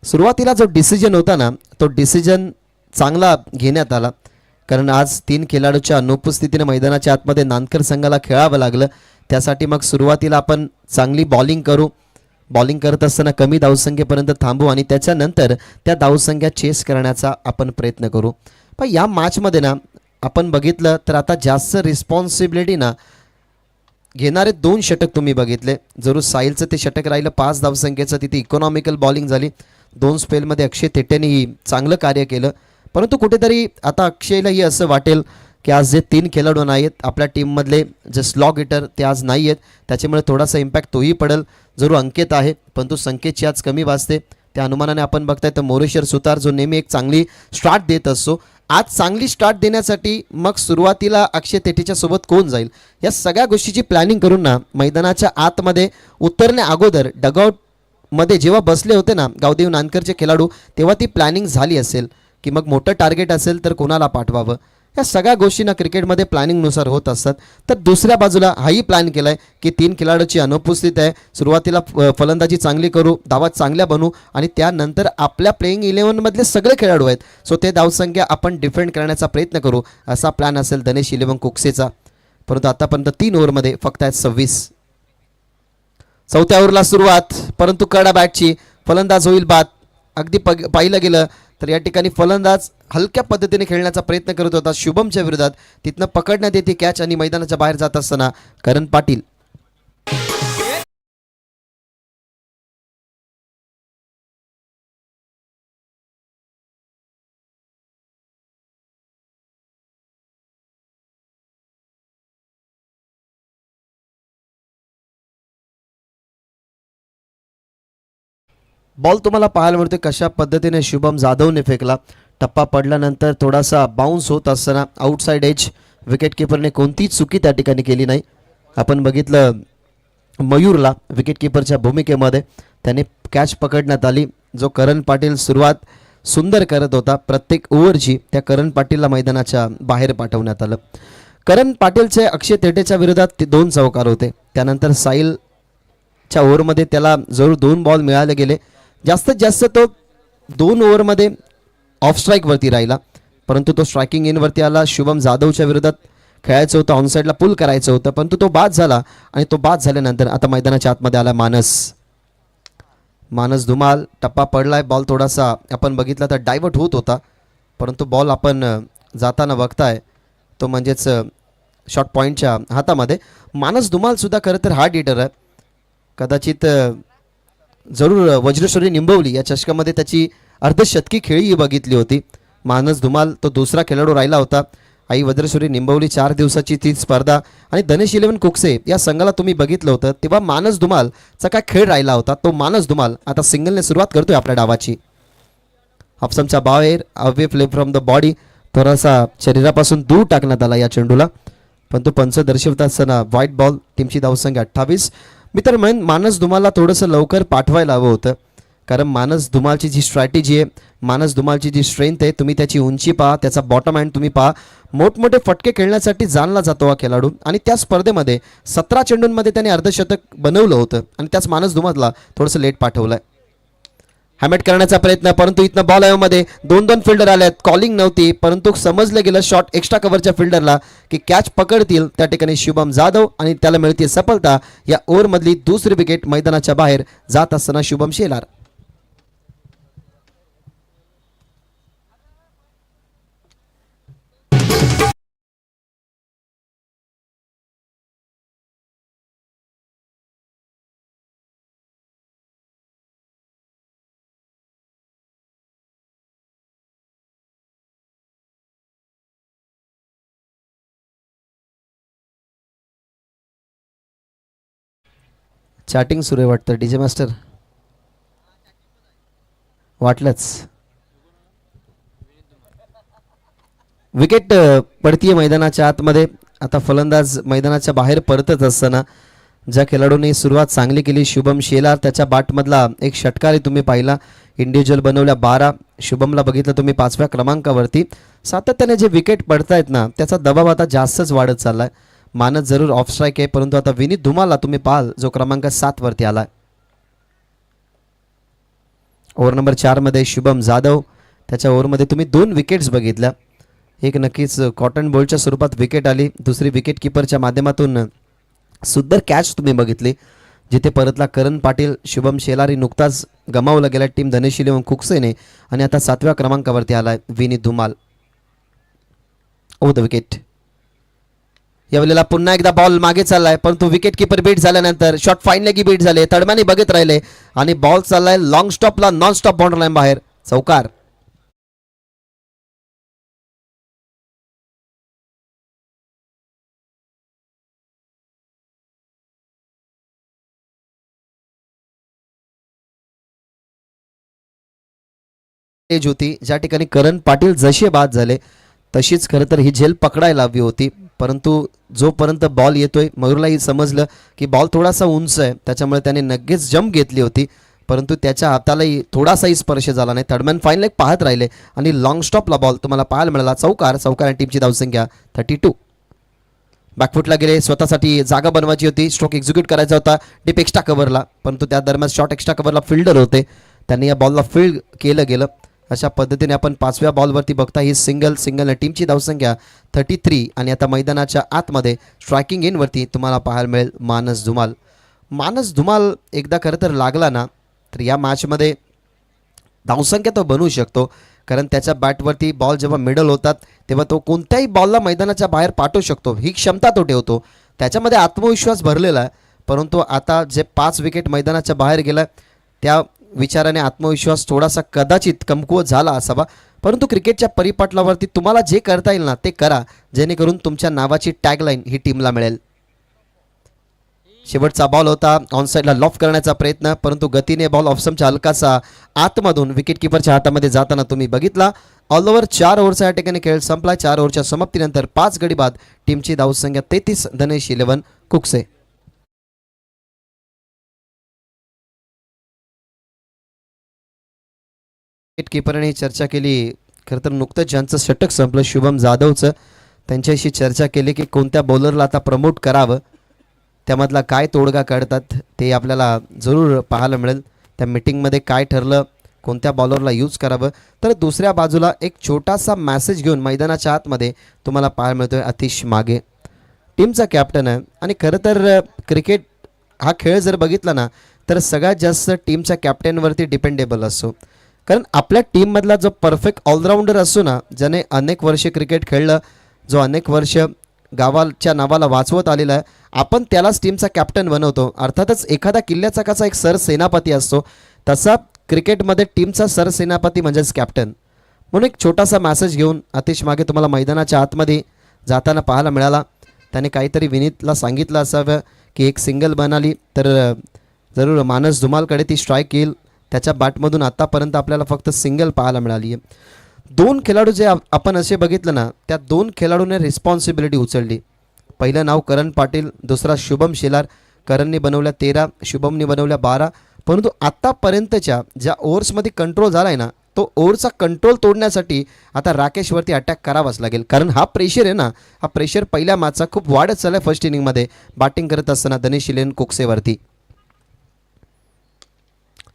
सुरुवातीला जो डिसिजन होता ना, तो डिसिजन चांगला घेण्यात आला, कारण आज 3 खेळाडूच्या अनुपस्थितीने मैदानाच्या आतमध्ये नानकर संघाला खेळावं लागलं. त्यासाठी मग सुरुवातीला आपण चांगली बॉलिंग करू, बॉलिंग करत असताना कमी धावसंख्येपर्यंत थांबू आणि त्याच्यानंतर त्या धावसंख्या चेस करण्याचा आपण प्रयत्न करू. पण या मॅचमध्ये ना आपण बघितलं तर आता जास्त रिस्पॉन्सिबिलिटी ना घेणारे 2 षटक तुम्ही बघितले. जरूर साहिलचं ते षटक राहिलं 5 धावसंख्येचं, तिथे इकॉनॉमिकल बॉलिंग झाली. 2 स्पेलमध्ये अक्षय तेटेनेही चांगलं कार्य केलं. परंतु कुठेतरी आता अक्षयलाही असं वाटेल की आज जे 3 खेळाडू नाही आहेत आपल्या टीममधले, जे स्लॉग हिटर ते आज नाही आहेत, त्याच्यामुळे थोडासा इम्पॅक्ट तोही पडेल. जरूर अंकित आहे परंतु संकेतची आज कमी वाजते. त्या अनुमानाने आपण बघताय तर मोरेश्वर सुतार जो नेहमी एक चांगली स्टार्ट देत असतो, आज चांगली स्टार्ट देण्यासाठी मग सुरुवातीला अक्षय तेटेच्या सोबत कोण जाईल या सगळ्या गोष्टीची प्लॅनिंग करून ना मैदानाच्या आतमध्ये उतरण्या अगोदर डगआउटमध्ये जेव्हा बसले होते ना गावदेव नानकरचे खेळाडू, तेव्हा ती प्लॅनिंग झाली असेल की मग मोठं टार्गेट असेल तर कोणाला पाठवावं. या सगळ्या गोष्टी ना क्रिकेटमध्ये प्लॅनिंगनुसार होत असतात. तर दुसऱ्या बाजूला हाही प्लॅन केला आहे की 3 खेळाडूची अनुपस्थित आहे, सुरुवातीला फलंदाजी चांगली करू, धावा चांगल्या बनवू आणि त्यानंतर आपल्या प्लेईंग 11मधले सगळे खेळाडू आहेत सो ते धावसंख्या आपण डिफेंड करण्याचा प्रयत्न करू, असा प्लॅन असेल धनेश 11 कुक्सेचा. परंतु आतापर्यंत 3 ओव्हरमध्ये फक्त आहेत 26. 4थ्या ओव्हरला सुरुवात, परंतु कडा बॅटची फलंदाज होईल बाद. अगदी पाहिलं गेलं तर या ठिकाणी फलंदाज हलक्या पद्धतीने खेळण्याचा प्रयत्न करत होता शुभमच्या विरोधात. तिथनं पकडण्यात येते कॅच आणि मैदानाच्या बाहेर जात असताना करण पाटील. बॉल तुम्हाला पाहायला मिळते कशा पद्धतीने शुभम जाधवने फेकला. टप्पा पडल्यानंतर थोडासा बाउन्स होत असताना आउटसाइड एज, विकेट किपरने कोणतीच चुकी त्या ठिकाणी केली नाही. आपण बघितलं मयूरला विकेट किपरच्या भूमिकेमध्ये त्याने कॅच पकडण्यात आली. जो करण पाटील सुरुवात सुंदर करत होता प्रत्येक ओव्हरची, त्या करण पाटीलला मैदानाच्या बाहेर पाठवण्यात आलं. करण पाटीलचे अक्षय तेटेच्या विरोधात 2 चौकार होते. त्यानंतर साहिलच्या ओव्हरमध्ये त्याला जरूर 2 बॉल मिळाले गेले. जास्तीत जास्त तो 2 ओव्हरमध्ये ऑफ स्ट्राईकवरती राहिला, परंतु तो स्ट्रायकिंग इनवरती आला. शुभम जाधवच्या विरोधात खेळायचं होतं, ऑनसाईडला पुल करायचं होतं, परंतु तो बाद झाला आणि तो बाद झाल्यानंतर आता मैदानाच्या आतमध्ये आला मानस धुमाल. टप्पा पडलाय, बॉल थोडासा आपण बघितला तर डायव्हर्ट होत होता, परंतु बॉल आपण जाताना बघताय तो म्हणजेच शॉर्ट पॉईंटच्या हातामध्ये. मानस धुमालसुद्धा खरं तर हार्ड हिटर आहे. कदाचित जरूर वज्रेश्वरी निंबवली या चषकामध्ये त्याची अर्धशतकी खेळी बघितली होती. मानस धुमाल तो दुसरा खेळाडू राहिला होता. आई वज्रेश्वरी निंबवली 4 दिवसाची ती स्पर्धा आणि धनेश 11 कुक्से या संघाला तुम्ही बघितलं होतं तेव्हा मानस धुमालचा काय खेळ राहिला होता. तो मानस धुमाल आता सिंगलने सुरुवात करतोय आपल्या डावाची. ऑप्शनच्या बाहेर away flip from the body, थोडासा शरीरापासून दूर टाकण्यात आला या चेंडूला, पण तो पंच दर्शवत असताना व्हाईट बॉल. टीमची धावसंख्या 28. मित्र म्हणून मानस धुमालला थोडंसं लवकर पाठवायला हवं होतं, कारण मानस धुमालची जी स्ट्रॅटेजी आहे, मानस धुमालची जी स्ट्रेंथ आहे, तुम्ही त्याची उंची पहा, त्याचा बॉटम हँड तुम्ही पहा. मोठमोठे फटके खेळण्यासाठी जाणला जातो हा खेळाडू आणि त्या स्पर्धेमध्ये 17 चेंडूंमध्ये त्याने अर्धशतक बनवलं होतं आणि त्याच मानस धुमालला थोडंसं लेट पाठवलंय. हॅमेट करण्याचा प्रयत्न, परंतु इथनं बॉल मध्ये 2 फिल्डर आले आहेत. कॉलिंग नव्हती, परंतु समजलं गेलं शॉट एक्स्ट्रा कव्हरच्या फिल्डरला की कॅच पकडतील त्या ठिकाणी शुभम जाधव आणि त्याला मिळते सफलता. या ओव्हरमधली दुसरी विकेट मैदानाच्या बाहेर जात असताना शुभम शेलार. चॅटिंग सुरू आहे वाटतं डीजे मास्टर, वाटलंच. विकेट पडतीये मैदानाच्या आतमध्ये. आता फलंदाज मैदानाच्या बाहेर परतत असताना ज्या खेळाडूंनी सुरुवात चांगली केली शुभम शेलार, त्याच्या बॅटमधला एक षटकार तुम्ही पाहिला. इंडिव्हिज्युअल बनवल्या 12. शुभमला बघितलं तुम्ही 5व्या क्रमांकावरती. सातत्याने जे विकेट पडतायत ना त्याचा दबाव आता जास्तच वाढत चाललाय. मानस जरूर ऑफ स्ट्राईक आहे, परंतु आता विनीत धुमालला तुम्ही पाहाल जो क्रमांक 7 वरती आलाय. ओव्हर नंबर 4 मध्ये शुभम जाधव, त्याच्या ओव्हरमध्ये तुम्ही 2 विकेट्स बघितल्या. एक नक्कीच कॉटन बॉलच्या स्वरूपात विकेट आली, दुसरी विकेट किपरच्या माध्यमातून सुंदर कॅच तुम्ही बघितली. जिथे परतला करण पाटील, शुभम शेलारी नुकताच गमावला गेला टीम धनेश इलेव्हन कुकसेने आणि आता 7व्या क्रमांकावरती आलाय विनीत धुमाल. ओ द विकेट. यावेळेला पुन्हा एकदा बॉल मागे चाललाय, परंतु विकेट किपर बीट झाल्यानंतर शॉट फाईन लेगी बीट झाले, तडम्याने बघत राहिले आणि बॉल चाललाय लॉंग स्टॉपला, नॉन स्टॉप बाउंड्री लाईन बाहेर, चौकार. तेज होती ज्या ठिकाणी करण पाटील जसे बाद झाले तशीच खरं तर ही झेल पकडायला हवी होती, परंतु जोपर्यंत बॉल येतोय मयूरलाही समजलं की बॉल थोडासा उंच आहे, त्याच्यामुळे त्याने नक्कीच जंप घेतली होती, परंतु त्याच्या हातालाही थोडासाही स्पर्श झाला नाही. थर्डमॅन फाईन एक पाहत राहिले आणि लॉंग स्टॉपला बॉल तुम्हाला पाहायला मिळाला, चौकार. चौकार आणि टीमची धावसंख्या 32. बॅकफुटला गेले, स्वतःसाठी जागा बनवायची होती, स्ट्रोक एक्झिक्यूट करायचा होता डीप एक्स्ट्रा कव्हरला, परंतु त्या दरम्यान शॉर्ट एक्स्ट्रा कव्हरला फिल्डर होते, त्यांनी या बॉलला फील्ड केलं गेलं. अशा पद्धतीने आपण 5व्या बॉलवरती बघता ही सिंगल टीमची धावसंख्या 33 आणि आता मैदानाच्या आतमध्ये स्ट्रायकिंग इनवरती तुम्हाला पाहायला मिळेल मानस धुमाल. मानस धुमाल एकदा खरं तर लागला ना तर या मॅचमध्ये धावसंख्या तो बनवू शकतो, कारण त्याच्या बॅटवरती बॉल जेव्हा मिडल होतात तेव्हा तो कोणत्याही बॉलला मैदानाच्या बाहेर पाठवू शकतो, ही क्षमता तो ठेवतो, त्याच्यामध्ये आत्मविश्वास भरलेला आहे. परंतु आता जे 5 विकेट मैदानाच्या बाहेर गेला त्या विचाराने आत्मविश्वास थोडासा कदाचित कमकुवत झाला असावा, परंतु क्रिकेटच्या परिपटलावरती तुम्हाला जे करता येईल ना ते करा, जेणेकरून तुमच्या नावाची टॅगलाईन ही टीमला मिळेल. शेवटचा बॉल होता ऑन साईडला लॉफ करण्याचा प्रयत्न, परंतु गतीने बॉल ऑफसमच्या हलकासा आतमधून विकेट किपरच्या हातामध्ये जाताना तुम्ही बघितला. ऑल ओव्हर 4 ओव्हरचा या ठिकाणी खेळ संपला. 4 ओव्हरच्या समाप्तीनंतर 5 गडी बाद टीमची धावसंख्या 33 धनेश इलेव्हन कुकसे. विकेट किपरने चर्चा केली, खरं तर नुकतंच ज्यांचं षटक संपलं शुभम जाधवचं, त्यांच्याशी चर्चा केली की कोणत्या बॉलरला आता प्रमोट करावं, त्यामधला काय तोडगा काढतात ते आपल्याला जरूर पाहायला मिळेल. त्या मीटिंगमध्ये काय ठरलं, कोणत्या बॉलरला यूज करावं. तर दुसऱ्या बाजूला एक छोटासा मॅसेज घेऊन मैदानाच्या आतमध्ये तुम्हाला पाहायला मिळतोय आतिश मागे, टीमचा कॅप्टन आहे. आणि खरं तर क्रिकेट हा खेळ जर बघितला ना तर सगळ्यात जास्त टीमच्या कॅप्टनवरती डिपेंडेबल असतो, कारण आपल्या टीममधला जो परफेक्ट ऑलराऊंडर असतो ना, ज्याने अनेक वर्षे क्रिकेट खेळलं, जो अनेक वर्ष गावाच्या नावाला वाचवत आलेला आहे, आपण त्यालाच टीमचा कॅप्टन बनवतो. अर्थातच एखादा किल्ल्याचा कसा एक सरसेनापती असतो, तसा क्रिकेटमध्ये टीमचा सरसेनापती म्हणजेच कॅप्टन. म्हणून एक छोटासा मॅसेज घेऊन आतिश मागे तुम्हाला मैदानाच्या आतमध्ये जाताना पाहायला मिळाला. त्याने काहीतरी विनीतला सांगितलं असावं की एक सिंगल बनाली तर जरूर मानस धुमालकडे ती स्ट्राईक येईल. त्याच्या बॅटमधून आत्तापर्यंत आपल्याला फक्त सिंगल पाहायला मिळाली आहे. 2 खेळाडू जे आपण असे बघितलं ना, त्या 2 खेळाडूने रिस्पॉन्सिबिलिटी उचलली. पहिलं नाव करण पाटील, दुसरा शुभम शेलार. करणने बनवल्या 13, शुभमने बनवल्या 12, परंतु आत्तापर्यंतच्या ज्या ओव्हर्समध्ये कंट्रोल झाला आहे ना, तो ओव्हरचा कंट्रोल तोडण्यासाठी आता राकेशवरती अटॅक करावाच लागेल, कारण हा प्रेशर आहे ना, हा प्रेशर पहिल्या मॅचचा खूप वाढत चालला आहे. फर्स्ट इनिंगमध्ये बॅटिंग करत असताना धनेश इलेव्हन कुकसेवरती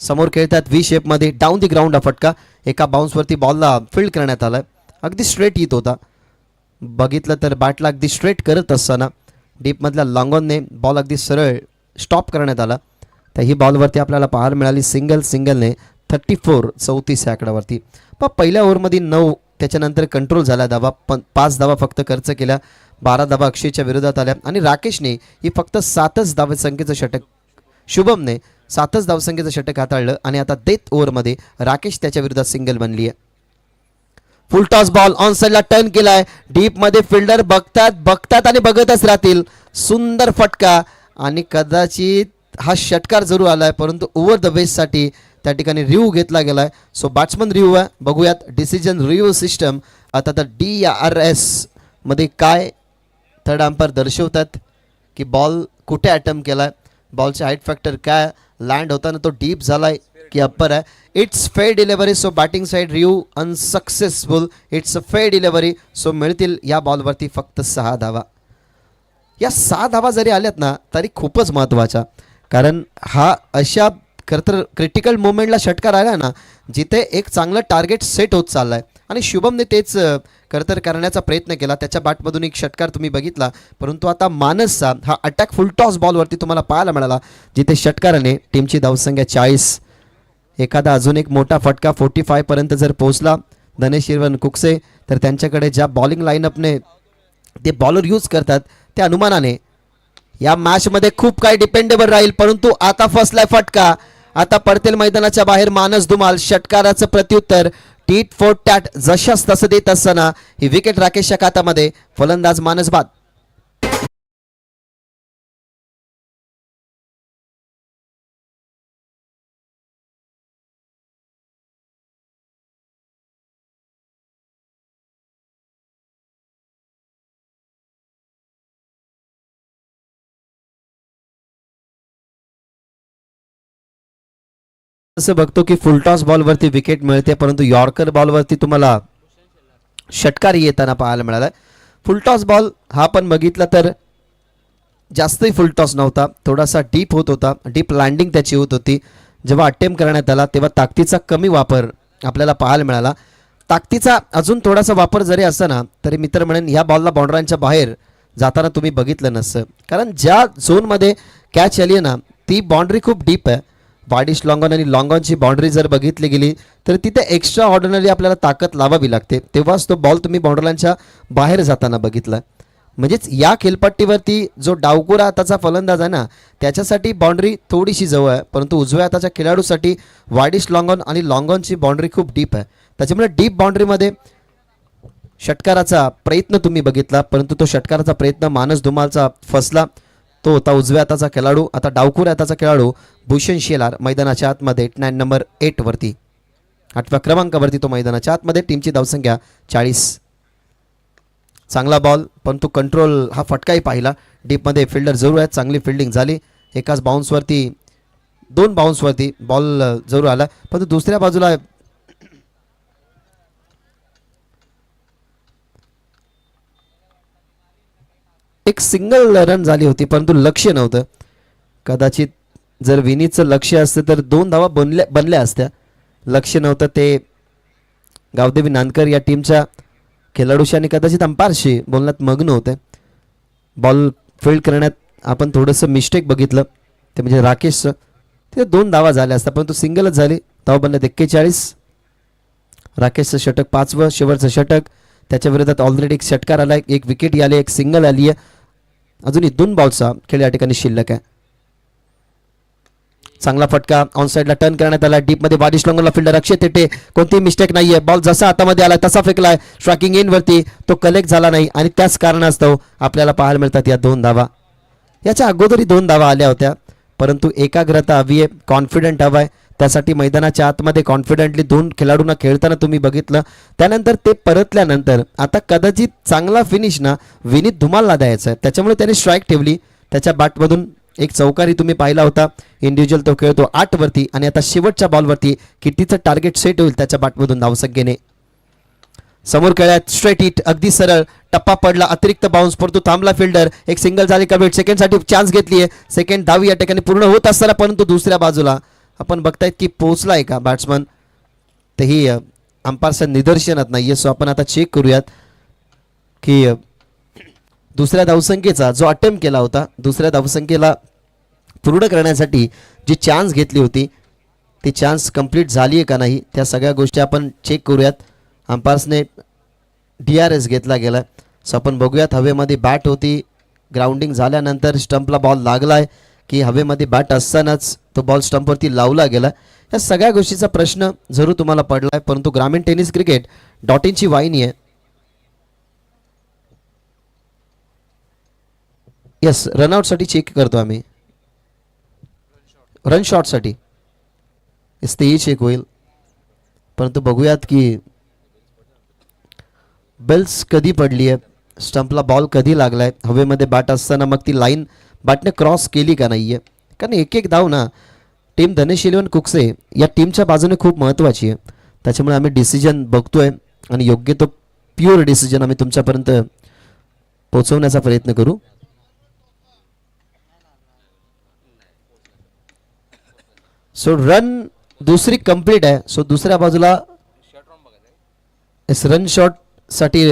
समोर खेळतात व्ही शेपमध्ये डाऊन दी ग्राउंड हा फटका, एका बाउन्सवरती बॉलला फील्ड करण्यात आला, अगदी स्ट्रेट येत होता. बघितलं तर बॅटला अगदी स्ट्रेट करत असताना डीपमधल्या लॉंगॉनने बॉल अगदी सरळ स्टॉप करण्यात आला. तर ही बॉलवरती आपल्याला पाहायला मिळाली सिंगलने 34 या आकड्यावरती. पण पहिल्या ओव्हरमध्ये 9, त्याच्यानंतर कंट्रोल झाला धावा, 5 धावा फक्त खर्च केल्या, 12 धावा अक्षयच्या विरोधात आल्या आणि राकेशने ही फक्त 7च धावसंख्येचं षटक, शुभमने 7च धावसंख्येचं षटक हाताळलं आणि आता डेथ ओव्हरमध्ये राकेश त्याच्या विरोधात सिंगल बनली आहे. फुल टॉस बॉल ऑन साईडला टर्न केलाय, डीपमध्ये फिल्डर बघतात आणि बघतच राहतील. सुंदर फटका आणि कदाचित हा षटकार जरूर आलाय, परंतु ओव्हर द वेस्टसाठी त्या ठिकाणी रिव्ह्यू घेतला गेलाय. सो बॅट्समन रिव्ह्यू आहे, बघूयात डिसिजन रिव्ह्यू सिस्टम आता तर DRS मध्ये काय थर्ड अंपायर दर्शवतात की बॉल कुठे अटेम्प्ट केलाय, बॉलचा हाईट फॅक्टर काय, लँड होताना तो डीप झालाय की अप्पर आहे. It's fair delivery, so batting side review unsuccessful. It's a fair delivery, so मिळतील या बॉलवरती फक्त 6 धावा. या 6 धावा जरी आल्यात ना तरी खूपच महत्त्वाच्या, कारण हा अशा खरं तर क्रिटिकल मोमेंटला षटकार आला ना जिथे एक चांगलं टार्गेट सेट होत चाललं आहे आणि शुभमने तेच खरंतर करण्याचा प्रयत्न केला, त्याच्या बॅटमधून एक षटकार तुम्ही बघितला, परंतु आता मानसचा हा अटॅक फुल टॉस बॉलवरती तुम्हाला पाहायला मिळाला, जिथे षटकाराने टीमची धावसंख्या 40. एखादा अजून एक मोठा फटका 45 पर्यंत जर पोहोचला धनेश हिरवण कुकसे, तर त्यांच्याकडे ज्या बॉलिंग लाईनअपने ते बॉलर यूज करतात त्या अनुमानाने या मॅचमध्ये खूप काही डिपेंडेबल राहील. परंतु आता फसलाय फटका, आता पडतेल मैदानाच्या बाहेर मानस धुमाल. षटकाराचं प्रत्युत्तर टीट फॉर टॅट जशास तसं देत असताना ही विकेट राकेशच्या खात्यामध्ये. फलंदाज मानस बाद. असं बघतो की फुलटॉस बॉलवरती विकेट मिळते, परंतु यॉर्कर बॉलवरती तुम्हाला षटकार येताना पाहायला मिळाला. फुलटॉस बॉल हा पण बघितला तर जास्तही फुलटॉस नव्हता, थोडासा डीप होत होता, डीप लँडिंग त्याची होत होती. जेव्हा अटेम्प्ट करण्यात आला तेव्हा ताकदीचा कमी वापर आपल्याला पाहायला मिळाला. ताकदीचा अजून थोडासा वापर जरी असताना तरी मित्र म्हणेन ह्या बॉलला बाउंड्रांच्या बाहेर जाताना तुम्ही बघितलं नसतं, कारण ज्या झोनमध्ये कॅच आली आहे ना ती बाउंड्री खूप डीप आहे. वाडिश लॉंगॉन आणि लॉंगॉनची बाउंड्री जर बघितली गेली तर तिथे एक्स्ट्रा ऑर्डिनरी आपल्याला ताकद लावावी लागते, तेव्हाच तो बॉल तुम्ही बाउंड्रीलांच्या बाहेर जाताना बघितला. म्हणजेच या खेळपट्टीवरती जो डावकुरा हाताचा फलंदाज आहे ना त्याच्यासाठी बाउंड्री थोडीशी जवळ आहे, परंतु उजव्या हाताच्या खेळाडूसाठी वाडिश लॉंगॉन आणि लॉंगॉनची बाउंड्री खूप डीप आहे. त्याच्यामुळे डीप बाउंड्रीमध्ये षटकाराचा प्रयत्न तुम्ही बघितला, परंतु तो षटकाराचा प्रयत्न मानस धुमालचा फसला. तो होता उजव्या हाताचा खेळाडू, आता डावकुऱ्या हाताचा खेळाडू भूषण शेलार मैदानाच्या आतमध्ये 9 नंबर 8 वरती, 8व्या क्रमांकावरती तो मैदानाच्या आतमध्ये. टीमची धावसंख्या 40. चांगला बॉल, परंतु कंट्रोल हा फटकाही पाहिला. डीपमध्ये फिल्डर जरूर आहेत, चांगली फिल्डिंग झाली. एकाच बाउन्सवरती 2 बाउन्सवरती बॉल जरूर आला, परंतु दुसऱ्या बाजूला एक सिंगल रन झाली होती, परंतु लक्ष नव्हतं. कदाचित जर विनीतचं लक्ष असतं तर 2 धावा बनल्या असत्या. लक्ष नव्हतं ते गावदेवी नांदकर या टीमच्या खेळाडूशी आणि कदाचित अंपायरशी बोलण्यात मग्न होते. बॉल फील्ड करण्यात आपण थोडंसं मिस्टेक बघितलं, ते म्हणजे राकेशचं. ते 2 धावा झाल्या असतात, परंतु सिंगलच झाली. धावा बनल्यात 41. राकेशचं षटक 5वं शेवटचं षटक, त्याच्या विरोधात ऑलरेडी एक षटकार आला, एक विकेट आली, एक सिंगल आली आहे. अजूनही 2 बॉलचा खेळ या ठिकाणी शिल्लक आहे. चांगला फटका ऑन साइडला टर्न करण्यात आला. डीपमध्ये वाडिश लॉंगॉनला फिल्डर अक्षय तेटे, कोणतीही मिस्टेक नाहीये. बॉल जसा हातामध्ये आला तसा फेकलाय, स्ट्रायकिंग इन वरती तो कलेक्ट झाला नाही आणि त्याच कारणास्तव आपल्याला पाहायला मिळतात या 2 धावा. याच्या अगोदरही 2 धावा आल्या होत्या, परंतु एकाग्रता हवी आहे, कॉन्फिडंट हवा आहे. त्यासाठी मैदानाच्या आतमध्ये कॉन्फिडेंटली 2 खेळाडूंना खेळताना तुम्ही बघितलं. त्यानंतर ते परतल्यानंतर आता कदाचित चांगला फिनिश ना विनीत धुमालला द्यायचा आहे, त्याच्यामुळे त्याने स्ट्राईक ठेवली. त्याच्या बॅटमधून एक चौकारी तुम्ही पाहिला होता, इंडिव्हिज्युअल तो खेळतो 8 वरती आणि आता शेवटच्या बॉलवरती कितीचं टार्गेट सेट होईल त्याच्या बॅटमधून धावसंख्येने. समोर खेळात स्ट्रेट हिट, अगदी सरळ टप्पा पडला, अतिरिक्त बाउन्स, परंतु थांबला फिल्डर. एक सिंगल झाली का वेट, सेकंडसाठी चान्स घेतली आहे. सेकंड धाव या ठिकाणी पूर्ण होत असताना, परंतु दुसऱ्या बाजूला आपण बघतायत की पोचलाय का बॅट्समन, तेही अंपायरच्या निदर्शनात नाहीये. सो आपण आता चेक करूयात की दुसऱ्या धावसंख्येचा जो अटेम्प्ट केला होता, दुसऱ्या धावसंख्येला पूर्ण करण्यासाठी जी चान्स घेतली होती ती चान्स कंप्लीट झाली आहे का नाही, त्या सगळ्या गोष्टी आपण चेक करूयात. अंपायर्सने DRS घेतला गेला. सो आपण बघूयात हवेमध्ये बॅट होती, ग्राउंडिंग झाल्यानंतर स्टंपला बॉल लागलाय की हवेमध्ये बॅट असतानाच तो बॉल स्टंपवरती लावला गेला. या सगळ्या गोष्टीचा प्रश्न जरूर तुम्हाला पडलाय, परंतु ग्रामीण टेनिस क्रिकेट .inची वाहिनी आहे. यस, रनआउटसाठी चेक करतो आम्ही, रन शॉटसाठी तेही चेक होईल. परंतु बघूयात की बेल्स कधी पडली आहे, स्टंपला बॉल कधी लागलाय, हवेमध्ये बॅट असताना मग ती लाईन बॅटने क्रॉस केली का नाही आहे. कारण एक धाव ना टीम धनेश इलेव्हन कुकसे या टीमच्या बाजूने खूप महत्त्वाची आहे. त्याच्यामुळे आम्ही डिसिजन बघतोय आणि योग्य तो प्युअर डिसिजन आम्ही तुमच्यापर्यंत पोहोचवण्याचा प्रयत्न करू. सो रन दुसरी कंप्लीट आहे. सो दुसऱ्या बाजूला रन शॉट साठी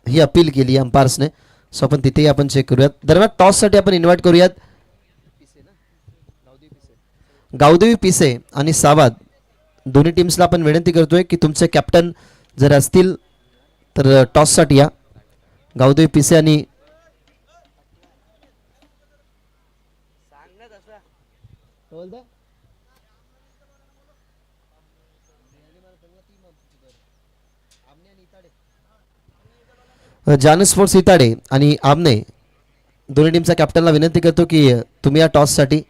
ही अपील केली अंपायर्सने. सो आपण तिथेही आपण चेक करूयात. दरम्यान टॉससाठी आपण इन्व्हाइट करूयात गावदेवी पिसे आणि सावाद दोन्ही टीम्सला आपण विनंती करतोय की तुमचे कॅप्टन जर असतील तर टॉससाठी या. गावदेवी पिसे आणि जानस स्पोर्ट्स इताडे आणि आमने दोन्ही टीमच्या कॅप्टनला विनंती करतो की तुम्ही या टॉससाठी.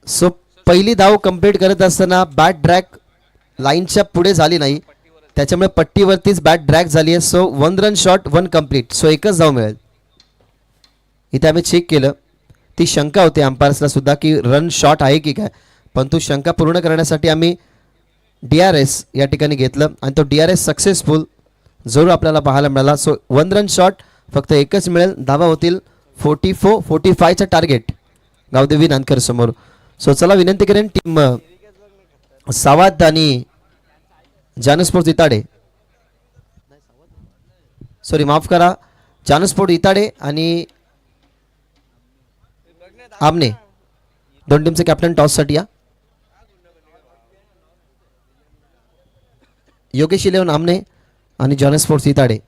सो पहिली धाव कंप्लीट करत असताना बॅट ड्रॅग लाईनच्या पुढे झाली नाही, त्याच्यामुळे पट्टीवरतीच बॅट ड्रॅग झाली आहे. So 1 run shot 1 complete. So एकच धाव मिळेल. इथे आम्ही चेक केलं, ती शंका होती अंपायर्सला सुद्धा की रन शॉट आहे की काय, परंतु शंका पूर्ण करण्यासाठी आम्ही DRS या ठिकाणी घेतलं आणि तो DRS सक्सेसफुल जरूर आपल्याला पाहायला मिळाला. सो 1 रन शॉट फक्त एकच मिळेल. धावा होतील 44-45चं टार्गेट गावदेवी नानकर समोर. सो चला विनंती करेन टीम सावाद आणि जानस्पोर्ट इताडे, सॉरी माफ करा, जानस्पोर्ट इताडे आणि आमने दोन टीमचे कॅप्टन टॉससाठी या. योगेश 11 आमने आणि जानस्पोर्ट इताडे.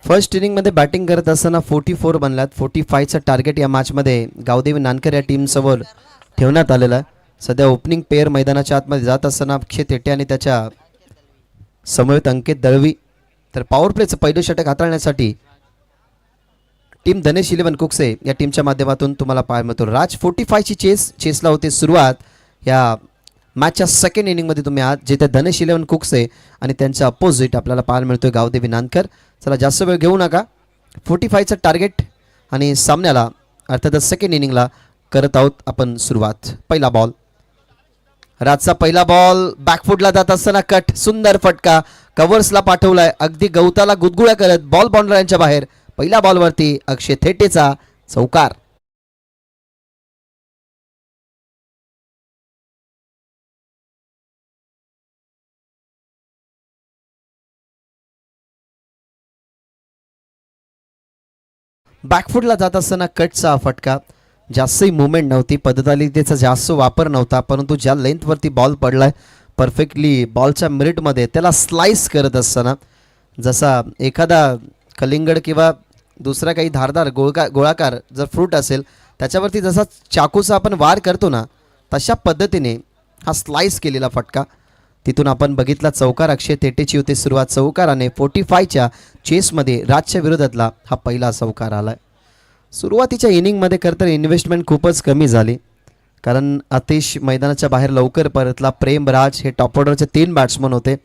फर्स्ट इनिंगमध्ये बॅटिंग करत असताना 44 बनल्यात. 45चं टार्गेट या मॅचमध्ये गावदेवी नानकर या टीमसमोर ठेवण्यात आलेलं आहे. सध्या ओपनिंग पेअर मैदानाच्या आतमध्ये जात असताना अक्षय थेटे आणि त्याच्या समवेत अंकित दळवी. तर पॉवर प्लेचं पहिलं षटक हाताळण्यासाठी टीम धनेश 11 कुकसे या टीमच्या माध्यमातून तुम्हाला पाहायला मिळतो. राज 45ची चेसला होते सुरुवात या मॅचच्या सेकंड इनिंगमध्ये तुम्ही आहात, जिथे धनेश 11 कुकसे आणि त्यांच्या अपोजिट आपल्याला पाहायला मिळतोय गावदेवी नानकर. चला जास्त वेळ घेऊ नका. 45चं टार्गेट आणि सामन्याला अर्थातच सेकंड इनिंगला करत आहोत आपण सुरुवात. पहिला बॉल, राजचा पहिला बॉल बॅकफुटला जात असताना कट, सुंदर फटका कव्हर्सला पाठवलाय, अगदी गवताला गुदगुळ्या करत बॉल बाउंड्रीच्या बाहेर. पहिल्या बॉलवरती अक्षय थेटेचा चौकार. बॅकफुटला जात असताना कटचा फटका, जास्तही मुवमेंट नव्हती, पद्धतालितेचा जास्त वापर नव्हता, परंतु ज्या लेंथवरती बॉल पडलाय परफेक्टली बॉलच्या मिरिटमध्ये त्याला स्लाइस करत असताना जसा एखादा कलिंगड किंवा दुसरा काही धारदार गोळाकार जर फ्रूट असेल त्याच्यावरती जसा चाकूचा आपण वार करतो ना, तशा पद्धतीने हा स्लाइस केलेला फटका. तिथून आपण बघितला चौकार. अक्षय थेटेची होती सुरुवात चौकाराने. 45च्या चेसमध्ये राजच्या विरोधातला हा पहिला चौकार आला. सुरुवातीच्या इनिंगमध्ये खरं तर इन्व्हेस्टमेंट खूपच कमी झाली, कारण आतिश मैदानाच्या बाहेर लवकर परतला. प्रेम राज हे टॉप ऑर्डरचे 3 बॅट्समन होते,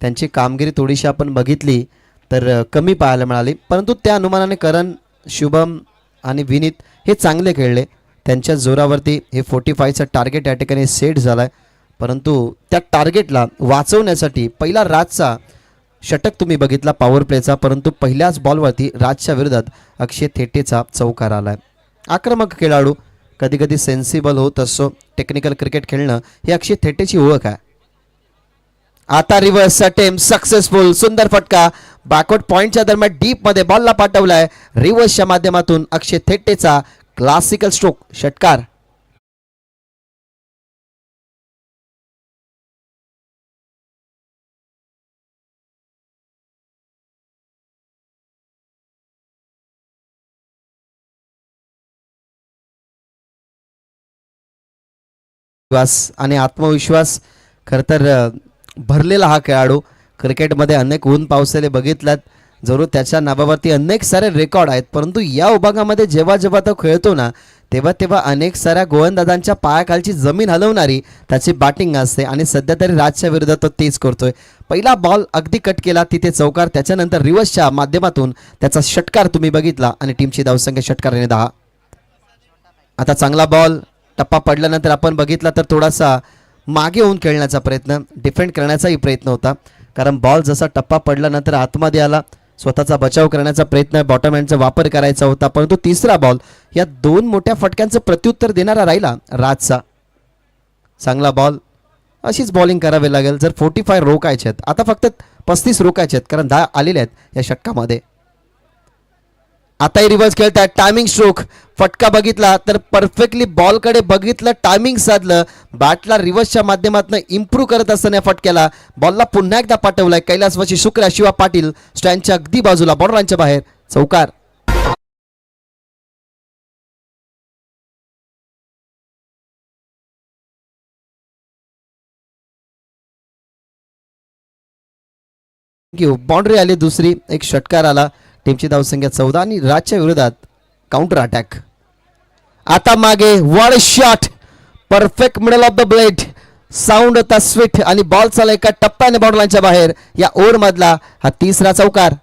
त्यांची कामगिरी थोडीशी आपण बघितली तर कमी पाहायला मिळाली, परंतु त्या अनुमानाने करण, शुभम आणि विनीत हे चांगले खेळले. त्यांच्या जोरावरती हे 45चं टार्गेट या ठिकाणी सेट झालं आहे. परंतु त्या टार्गेटला वाचवण्यासाठी पहिला राजचा षटक तुम्ही बघितला पॉवर प्लेचा, परंतु पहिल्याच बॉलवरती राजच्या विरोधात अक्षय थेटेचा चौकार आला आहे. आक्रमक खेळाडू, कधी कधी सेन्सिबल होत असतो. टेक्निकल क्रिकेट खेळणं ही अक्षय थेटेची ओळख आहे. आता रिव्हर्स अटेम्प्ट सक्सेसफुल, सुंदर फटका बॅकवर्ड पॉइंटच्या दरम्यान डीप मध्ये बॉलला पाठवलाय रिव्हर्सच्या माध्यमातून अक्षय थेट्टेचा क्लासिकल स्ट्रोक षटकार. विश्वास आणि आत्मविश्वास खरं तर भरलेला हा खेळाडू. क्रिकेटमध्ये अनेक ऊन पावसाले बघितल्यात, जरूर त्याच्या नावावरती अनेक सारे रेकॉर्ड आहेत, परंतु या विभागामध्ये जेव्हा जेव्हा तो खेळतो ना तेव्हा तेव्हा अनेक साऱ्या गोलंदाजांच्या पायाखालची जमीन हलवणारी त्याची बॅटिंग असते आणि सध्या तरी राजच्या विरोधात तो तेच करतोय. पहिला बॉल अगदी कट केला तिथे चौकार, त्याच्यानंतर रिव्हर्सच्या माध्यमातून त्याचा षटकार तुम्ही बघितला आणि टीमची धावसंख्या षटकाराने 10. आता चांगला बॉल टप्पा पडल्यानंतर आपण बघितला तर थोडासा मागे होऊन खेळण्याचा प्रयत्न, डिफेंड करण्याचाही प्रयत्न होता, कारण बॉल जसा टप्पा पडल्यानंतर आतमध्ये आला, स्वतःचा बचाव करण्याचा प्रयत्न, बॉटम हँडचा वापर करायचा होता, परंतु तिसरा बॉल या दोन मोठ्या फटक्यांचं प्रत्युत्तर देणारा राहिला राजचा. चांगला बॉल, अशीच बॉलिंग करावी लागेल जर 45 रोखायचे आहेत. आता फक्त 35 रोखायचे आहेत, कारण 10 आलेले आहेत या षटकामध्ये. आताही रिव्हर्स खेळतात, टायमिंग स्ट्रोक, फटका बघितला तर परफेक्टली बॉलकडे बघितलं, टायमिंग साधलं, बॅटला रिव्हर्सच्या माध्यमातून इम्प्रूव्ह करत असताना फटक्याला बॉलला पुन्हा एकदा पाठवलाय कैलासवासी शुक्र शिवा पाटील स्टँडच्या अगदी बाजूला बॉर्डरच्या बाहेर चौकार. बाउंड्री आली दुसरी, एक षटकार आला, टीमची धावसंख्या 14 आणि राजच्या विरोधात काउंटर अटॅक. आता मागे one shot, perfect middle of the blade, sound होता स्वीट आणि बॉल चालला एका टप्प्याने बॉर्डरलाईनच्या बाहेर. या ओव्हर मधला हा तिसरा चौकार.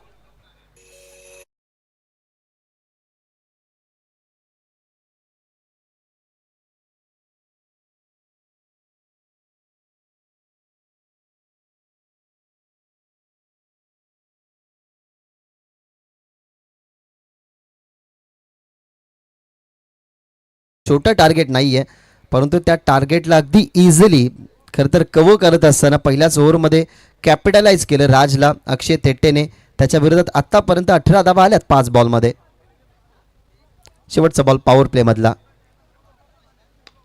छोटं टार्गेट नाहीये, परंतु त्या टार्गेटला अगदी इझिली खरं तर कव्हर करत असताना पहिल्याच ओव्हरमध्ये कॅपिटलाइज केलं राजला अक्षय थेट्टेने. त्याच्या विरोधात आतापर्यंत 18 धावा आल्यात 5 बॉलमध्ये. शेवटचा बॉल पॉवर प्ले मधला,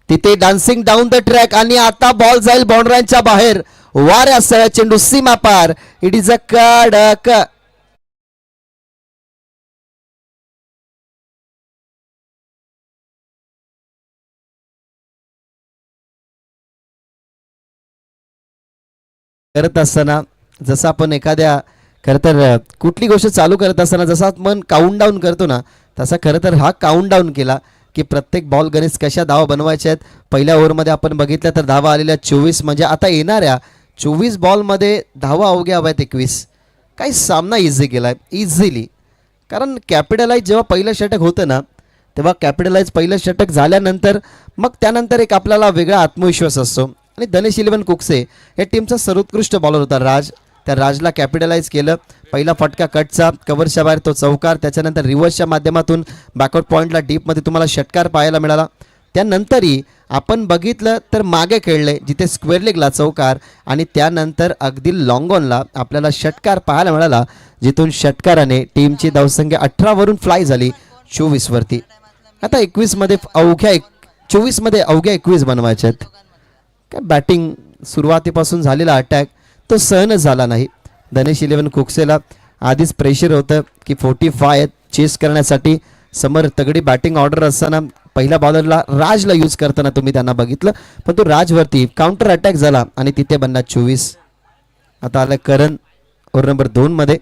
तिथे डान्सिंग डाऊन द ट्रॅक आणि आता बॉल जाईल बाउंड्रीच्या बाहेर. वाऱ्यासह चेंडू सीमा पार. इट इज अ कडक. करत असताना जसं आपण एखाद्या खरं तर कुठली गोष्ट चालू करत असताना जसा मन काउंट डाऊन करतो ना, तसा खरं तर हा काउंट डाऊन केला की प्रत्येक बॉल गणेश कशा धावा बनवायच्या आहेत. पहिल्या ओव्हरमध्ये आपण बघितलं तर धावा आलेल्या 24, म्हणजे आता येणाऱ्या 24 बॉलमध्ये धावा अवघ्या हव्यात 21. काही सामना इझी केला आहे इझिली, कारण कॅपिटलाइज जेव्हा पहिलं षटक होतं ना तेव्हा कॅपिटलाइज पहिलं षटक झाल्यानंतर मग त्यानंतर एक आपल्याला वेगळा आत्मविश्वास असतो. आणि धनेश 11 कुकसे या टीमचा सर्वोत्कृष्ट बॉलर होता राज. त्या राजला कॅपिटलाइज केलं. पहिला फटका कटचा, कव्हरच्या बाहेर तो चौकार, त्याच्यानंतर रिव्हर्सच्या माध्यमातून बॅकवर्ड पॉईंटला डीपमध्ये तुम्हाला षटकार पाहायला मिळाला. त्यानंतरही आपण बघितलं तर मागे खेळले जिथे स्क्वेअर लेगला चौकार आणि त्यानंतर अगदी लॉंग ऑनला आपल्याला षटकार पाहायला मिळाला, जिथून षटकाराने टीमची धावसंख्या 18 वरून फ्लाय झाली 24 वरती. आता 21 मध्ये अवघ्या 24 मध्ये अवघ्या 21 बनवायचे आहेत. काय बॅटिंग सुरुवातीपासून झालेला अटॅक तो सहनच झाला नाही. धनेश 11 कुकसेला आधीच प्रेशर होतं की 45 चेस करण्यासाठी. समोर तगडी बॅटिंग ऑर्डर असताना पहिल्या बॉलरला राजला यूज करताना तुम्ही त्यांना बघितलं, पण तो राजवरती काउंटर अटॅक झाला आणि तिथे बनला 24. आता आलं करण ओव्हर नंबर 2 मध्ये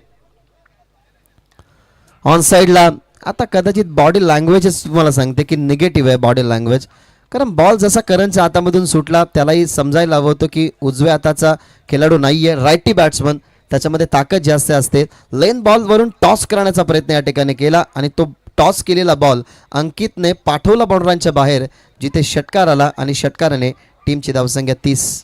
ऑन साईडला. आता कदाचित बॉडी लँग्वेजच तुम्हाला सांगते की निगेटिव्ह आहे बॉडी लँग्वेज, कारण बॉल जसा करणच्या हातामधून सुटला त्यालाही समजायला हवं होतं की उजव्या हाताचा खेळाडू नाही आहे, रायटी बॅट्समन, त्याच्यामध्ये ताकद जास्त असते. लेन बॉलवरून टॉस करण्याचा प्रयत्न या ठिकाणी केला आणि तो टॉस केलेला बॉल अंकितने पाठवला बाउंड्रीच्या बाहेर, जिथे षटकार आला आणि षटकाराने टीमची धावसंख्या 30.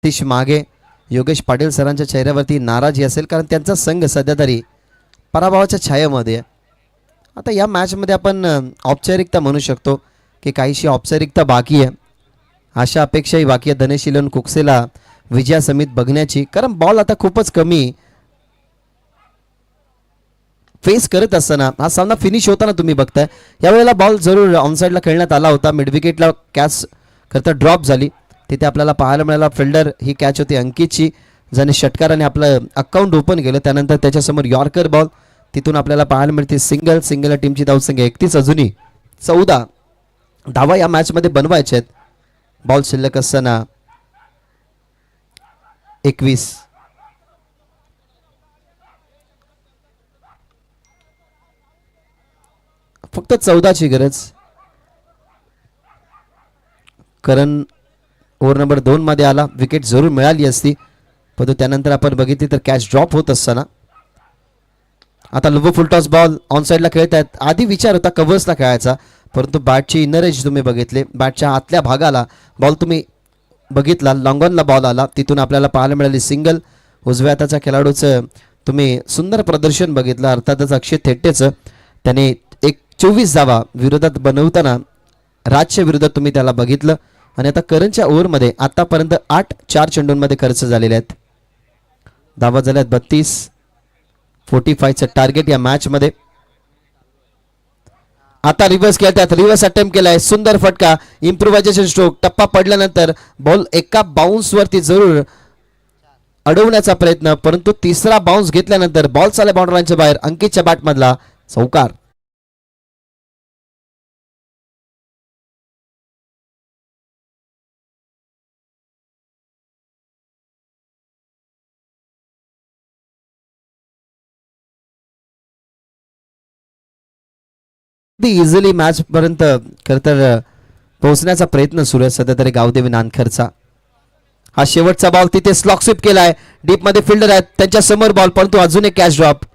तिश मागे योगेश पाटील सरांच्या चेहऱ्यावरती नाराजी असेल, कारण त्यांचा संघ सध्या तरी पराभवाच्या छायेमध्ये आहे. आता या मॅचमध्ये आपण औपचारिकता म्हणू शकतो की काहीशी औपचारिकता बाकी आहे. अशा अपेक्षाही बाकी आहे धनेश इलेवन कुकसेला विजयासमित बघण्याची, कारण बॉल आता खूपच कमी फेस करत असताना हा सामना फिनिश होताना तुम्ही बघताय. यावेळेला बॉल जरूर ऑनसाईडला खेळण्यात आला होता. मिड विकेटला कॅच करता ड्रॉप झाली, तिथे आपल्याला पाहायला मिळाला फिल्डर ही कॅच होती अंकितची, ज्याने षटकाराने आपलं अकाउंट ओपन केलं. त्यानंतर त्याच्यासमोर यॉर्कर बॉल, तिथून आपल्याला पाहायला मिळते सिंगल टीमची धावसंख्या 31 अजूनही 14 धावा या मॅचमध्ये बनवायचे आहेत. बॉल शिल्लक असताना 21. फक्त 14ची गरज. करण ओव्हर नंबर 2 मध्ये आला, विकेट जरूर मिळाली असती, परंतु त्यानंतर आपण बघितली तर कॅच ड्रॉप होत असताना आता low full toss ball on साईडला खेळत आहेत. आधी विचार होता कव्हर्सला खेळायचा, परंतु बॅटची इनर एज तुम्ही बघितले, बॅटच्या आतल्या भागाला बॉल तुम्ही बघितला, लॉंग ऑनला बॉल आला, तिथून आपल्याला पाहायला मिळाली सिंगल. उजव्या हाताच्या खेळाडूचं तुम्ही सुंदर प्रदर्शन बघितलं, अर्थातच अक्षय थेट्टेचं. त्याने 24 धावा विरोधात बनवताना राजच्या विरोधात तुम्ही त्याला बघितलं. आणि आता करणच्या ओव्हरमध्ये आतापर्यंत 8 4 चेंडूंमध्ये खर्च झालेले आहेत. धावा झाल्यात 32. 45चं टार्गेट या मॅच मध्ये. आता रिव्हर्स खेळतात, रिव्हर्स अटेम्प्ट केलाय, सुंदर फटका, इम्प्रोव्हायझेशन स्ट्रोक. टप्पा पडल्यानंतर बॉल एका बाउन्स वरती जरूर अडवण्याचा प्रयत्न, परंतु तिसरा बाउन्स घेतल्यानंतर बॉल चाले बाउंड्री लाईनच्या बाहेर. अंकितच्या बॅट मधला चौकार. इझिली मॅच पर्यंत खरतर पोहोचण्याचा प्रयत्न सुरू आहे सध्या तरी गावदेवी नानखरचा. हा शेवटचा बॉल, तिथे स्लॉक स्वीप केलाय, डीप मध्ये फिल्डर आहेत, त्यांच्या समोर बॉल, परंतु अजून एक कॅच ड्रॉप.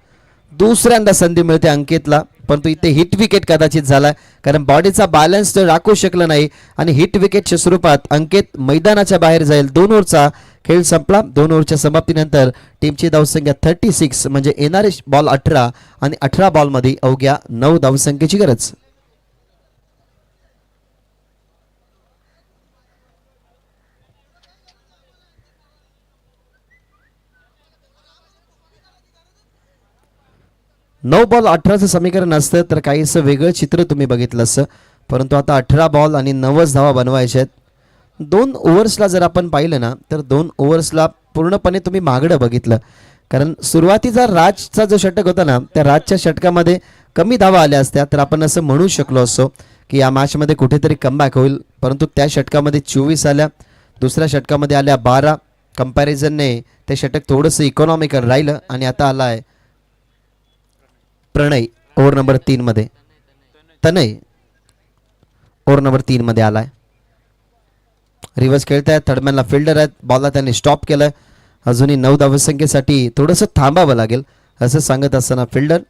दुसऱ्यांदा संधी मिळते अंकितला, परंतु इथे हिट विकेट कदाचित झालाय, कारण बॉडीचा बॅलन्स तर राखू शकलं नाही आणि हिट विकेटच्या स्वरूपात अंकित मैदानाच्या बाहेर जाईल. 2 ओव्हरचा खेळ संपला. 2 ओव्हरच्या समाप्तीनंतर टीमची धावसंख्या 36, म्हणजे येणारे बॉल 18 आणि 18 बॉलमध्ये अवघ्या 9 धावसंख्येची गरज. नऊ बॉल 18चं समीकरण असतं तर काहीसं वेगळं चित्र तुम्ही बघितलं असं, परंतु आता 18 बॉल आणि 9 धावा बनवायच्या आहेत. 2 ओव्हर्सला जर आपण पाहिलं ना तर 2 ओव्हर्सला पूर्णपणे तुम्ही मागडं बघितलं, कारण सुरुवातीचा राजचा जो षटक होता ना त्या राजच्या षटकामध्ये कमी धावा आल्या असत्या तर आपण असं म्हणू शकलो असतो की या मॅचमध्ये कुठेतरी कमबॅक होईल, परंतु त्या षटकामध्ये 24 आल्या, दुसऱ्या षटकामध्ये आल्या 12. कंपॅरिझनने ते षटक थोडंसं इकॉनॉमिकल राहिलं आणि आता आला आहे प्रणय ओव्हर नंबर 3 मध्ये. तनय ओव्हर नंबर 3 मध्ये आलाय. रिव्हर्स खेळतायत, थर्डमॅनला फिल्डर आहेत, बॉलला त्यांनी स्टॉप केलं. अजूनही 9 धावसंख्येसाठी थोडंसं थांबावं लागेल असं सांगत असताना फिल्डर,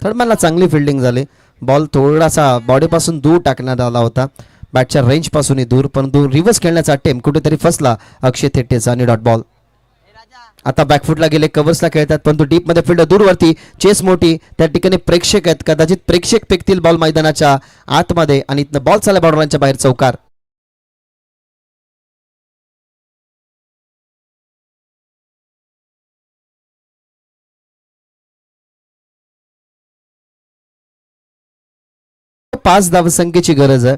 थर्डमॅनला चांगली फिल्डिंग झाली. बॉल थोडासा बॉडीपासून दूर टाकण्यात आला होता, बॅटच्या रेंजपासूनही दूर, परंतु रिव्हर्स खेळण्याचा अटेम्प्ट कुठेतरी फसला अक्षय थेट्टेचा आणि डॉट बॉल. आता बॅकफुटला गेले, कव्हर्सला खेळतात, परंतु डीप मध्ये फिल्डर दूरवरती, चेस मोठी, त्या ठिकाणी प्रेक्षक आहेत, कदाचित प्रेक्षक फेकतील बॉल मैदानाच्या आतमध्ये आणि इथनं बॉल चालला बाउंड्रीच्या बाहेर चौकार. पाच धावसंख्येची गरज आहे.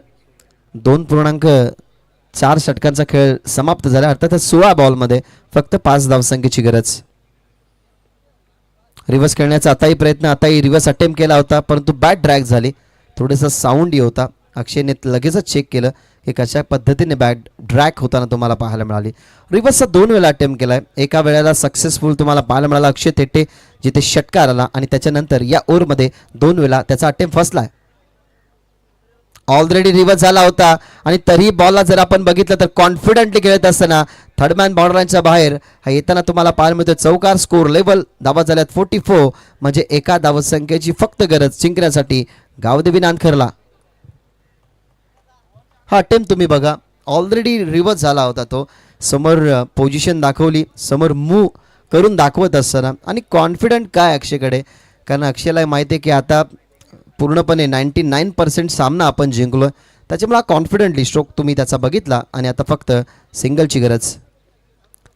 2.4 षटकांचा खेळ समाप्त झाला, अर्थातच 16 बॉलमध्ये फक्त 5 धावसंख्येची गरज. रिव्हर्स खेळण्याचा आताही प्रयत्न, आताही रिव्हर्स अटेम्प्ट केला होता, परंतु बॅट ड्रॅग झाली, थोडासा साऊंडही होता. अक्षयने लगेचच चेक केलं की कशा पद्धतीने बॅट ड्रॅग होताना तुम्हाला पाहायला मिळाली. रिव्हर्सचा 2 वेळा अटेम्प्ट केलाय, एका वेळेला सक्सेसफुल तुम्हाला पाहायला मिळाला अक्षय थेट्टे, जिथे षटकार आला आणि त्याच्यानंतर या ओव्हरमध्ये 2 वेळा त्याचा अटेम्प्ट फसलाय. ऑलरेडी रिव्हर्स झाला होता आणि तरीही बॉलला जर आपण बघितलं तर कॉन्फिडंटली खेळत असताना थर्डमॅन बाउंड्रीच्या बाहेर हा येताना तुम्हाला पाहायला मिळतो चौकार. स्कोर लेवल, धावा झाल्यात 44, म्हणजे एका धावसंख्येची फक्त गरज जिंकण्यासाठी गावदेवी नानखरला. हा अटेम्प्ट तुम्ही बघा, ऑलरेडी रिव्हर्स झाला होता तो, समोर पोझिशन दाखवली, समोर मूव करून दाखवत असताना आणि कॉन्फिडंट काय अक्षयकडे, कारण अक्षयला माहिती आहे की आता पूर्णपणे 99% सामना आपण जिंकलो आहे, त्याच्यामुळे कॉन्फिडंटली स्ट्रोक तुम्ही त्याचा बघितला आणि आता फक्त सिंगलची गरज.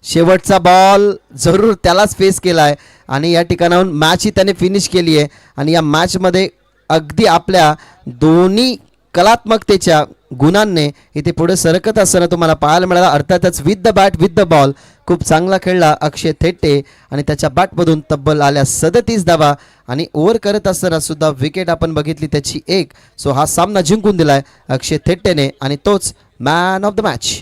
शेवटचा बॉल जरूर त्यालाच फेस केला आहे आणि या ठिकाणाहून मॅच ही त्याने फिनिश केली आहे आणि या मॅचमध्ये अगदी आपल्या दोन्ही कलात्मकतेच्या गुणांनी इथे पुढे सरकत असताना तुम्हाला पाहायला मिळाला. अर्थातच with the bat with the ball खूप चांगला खेळला अक्षय थेट्टे आणि त्याच्या बॅटमधून तब्बल आल्या 37 धावा आणि ओव्हर करत असताना सुद्धा विकेट आपण बघितली त्याची एक. सो हा सामना जिंकून दिलाय अक्षय थेट्टेने आणि तोच मॅन ऑफ द मॅच.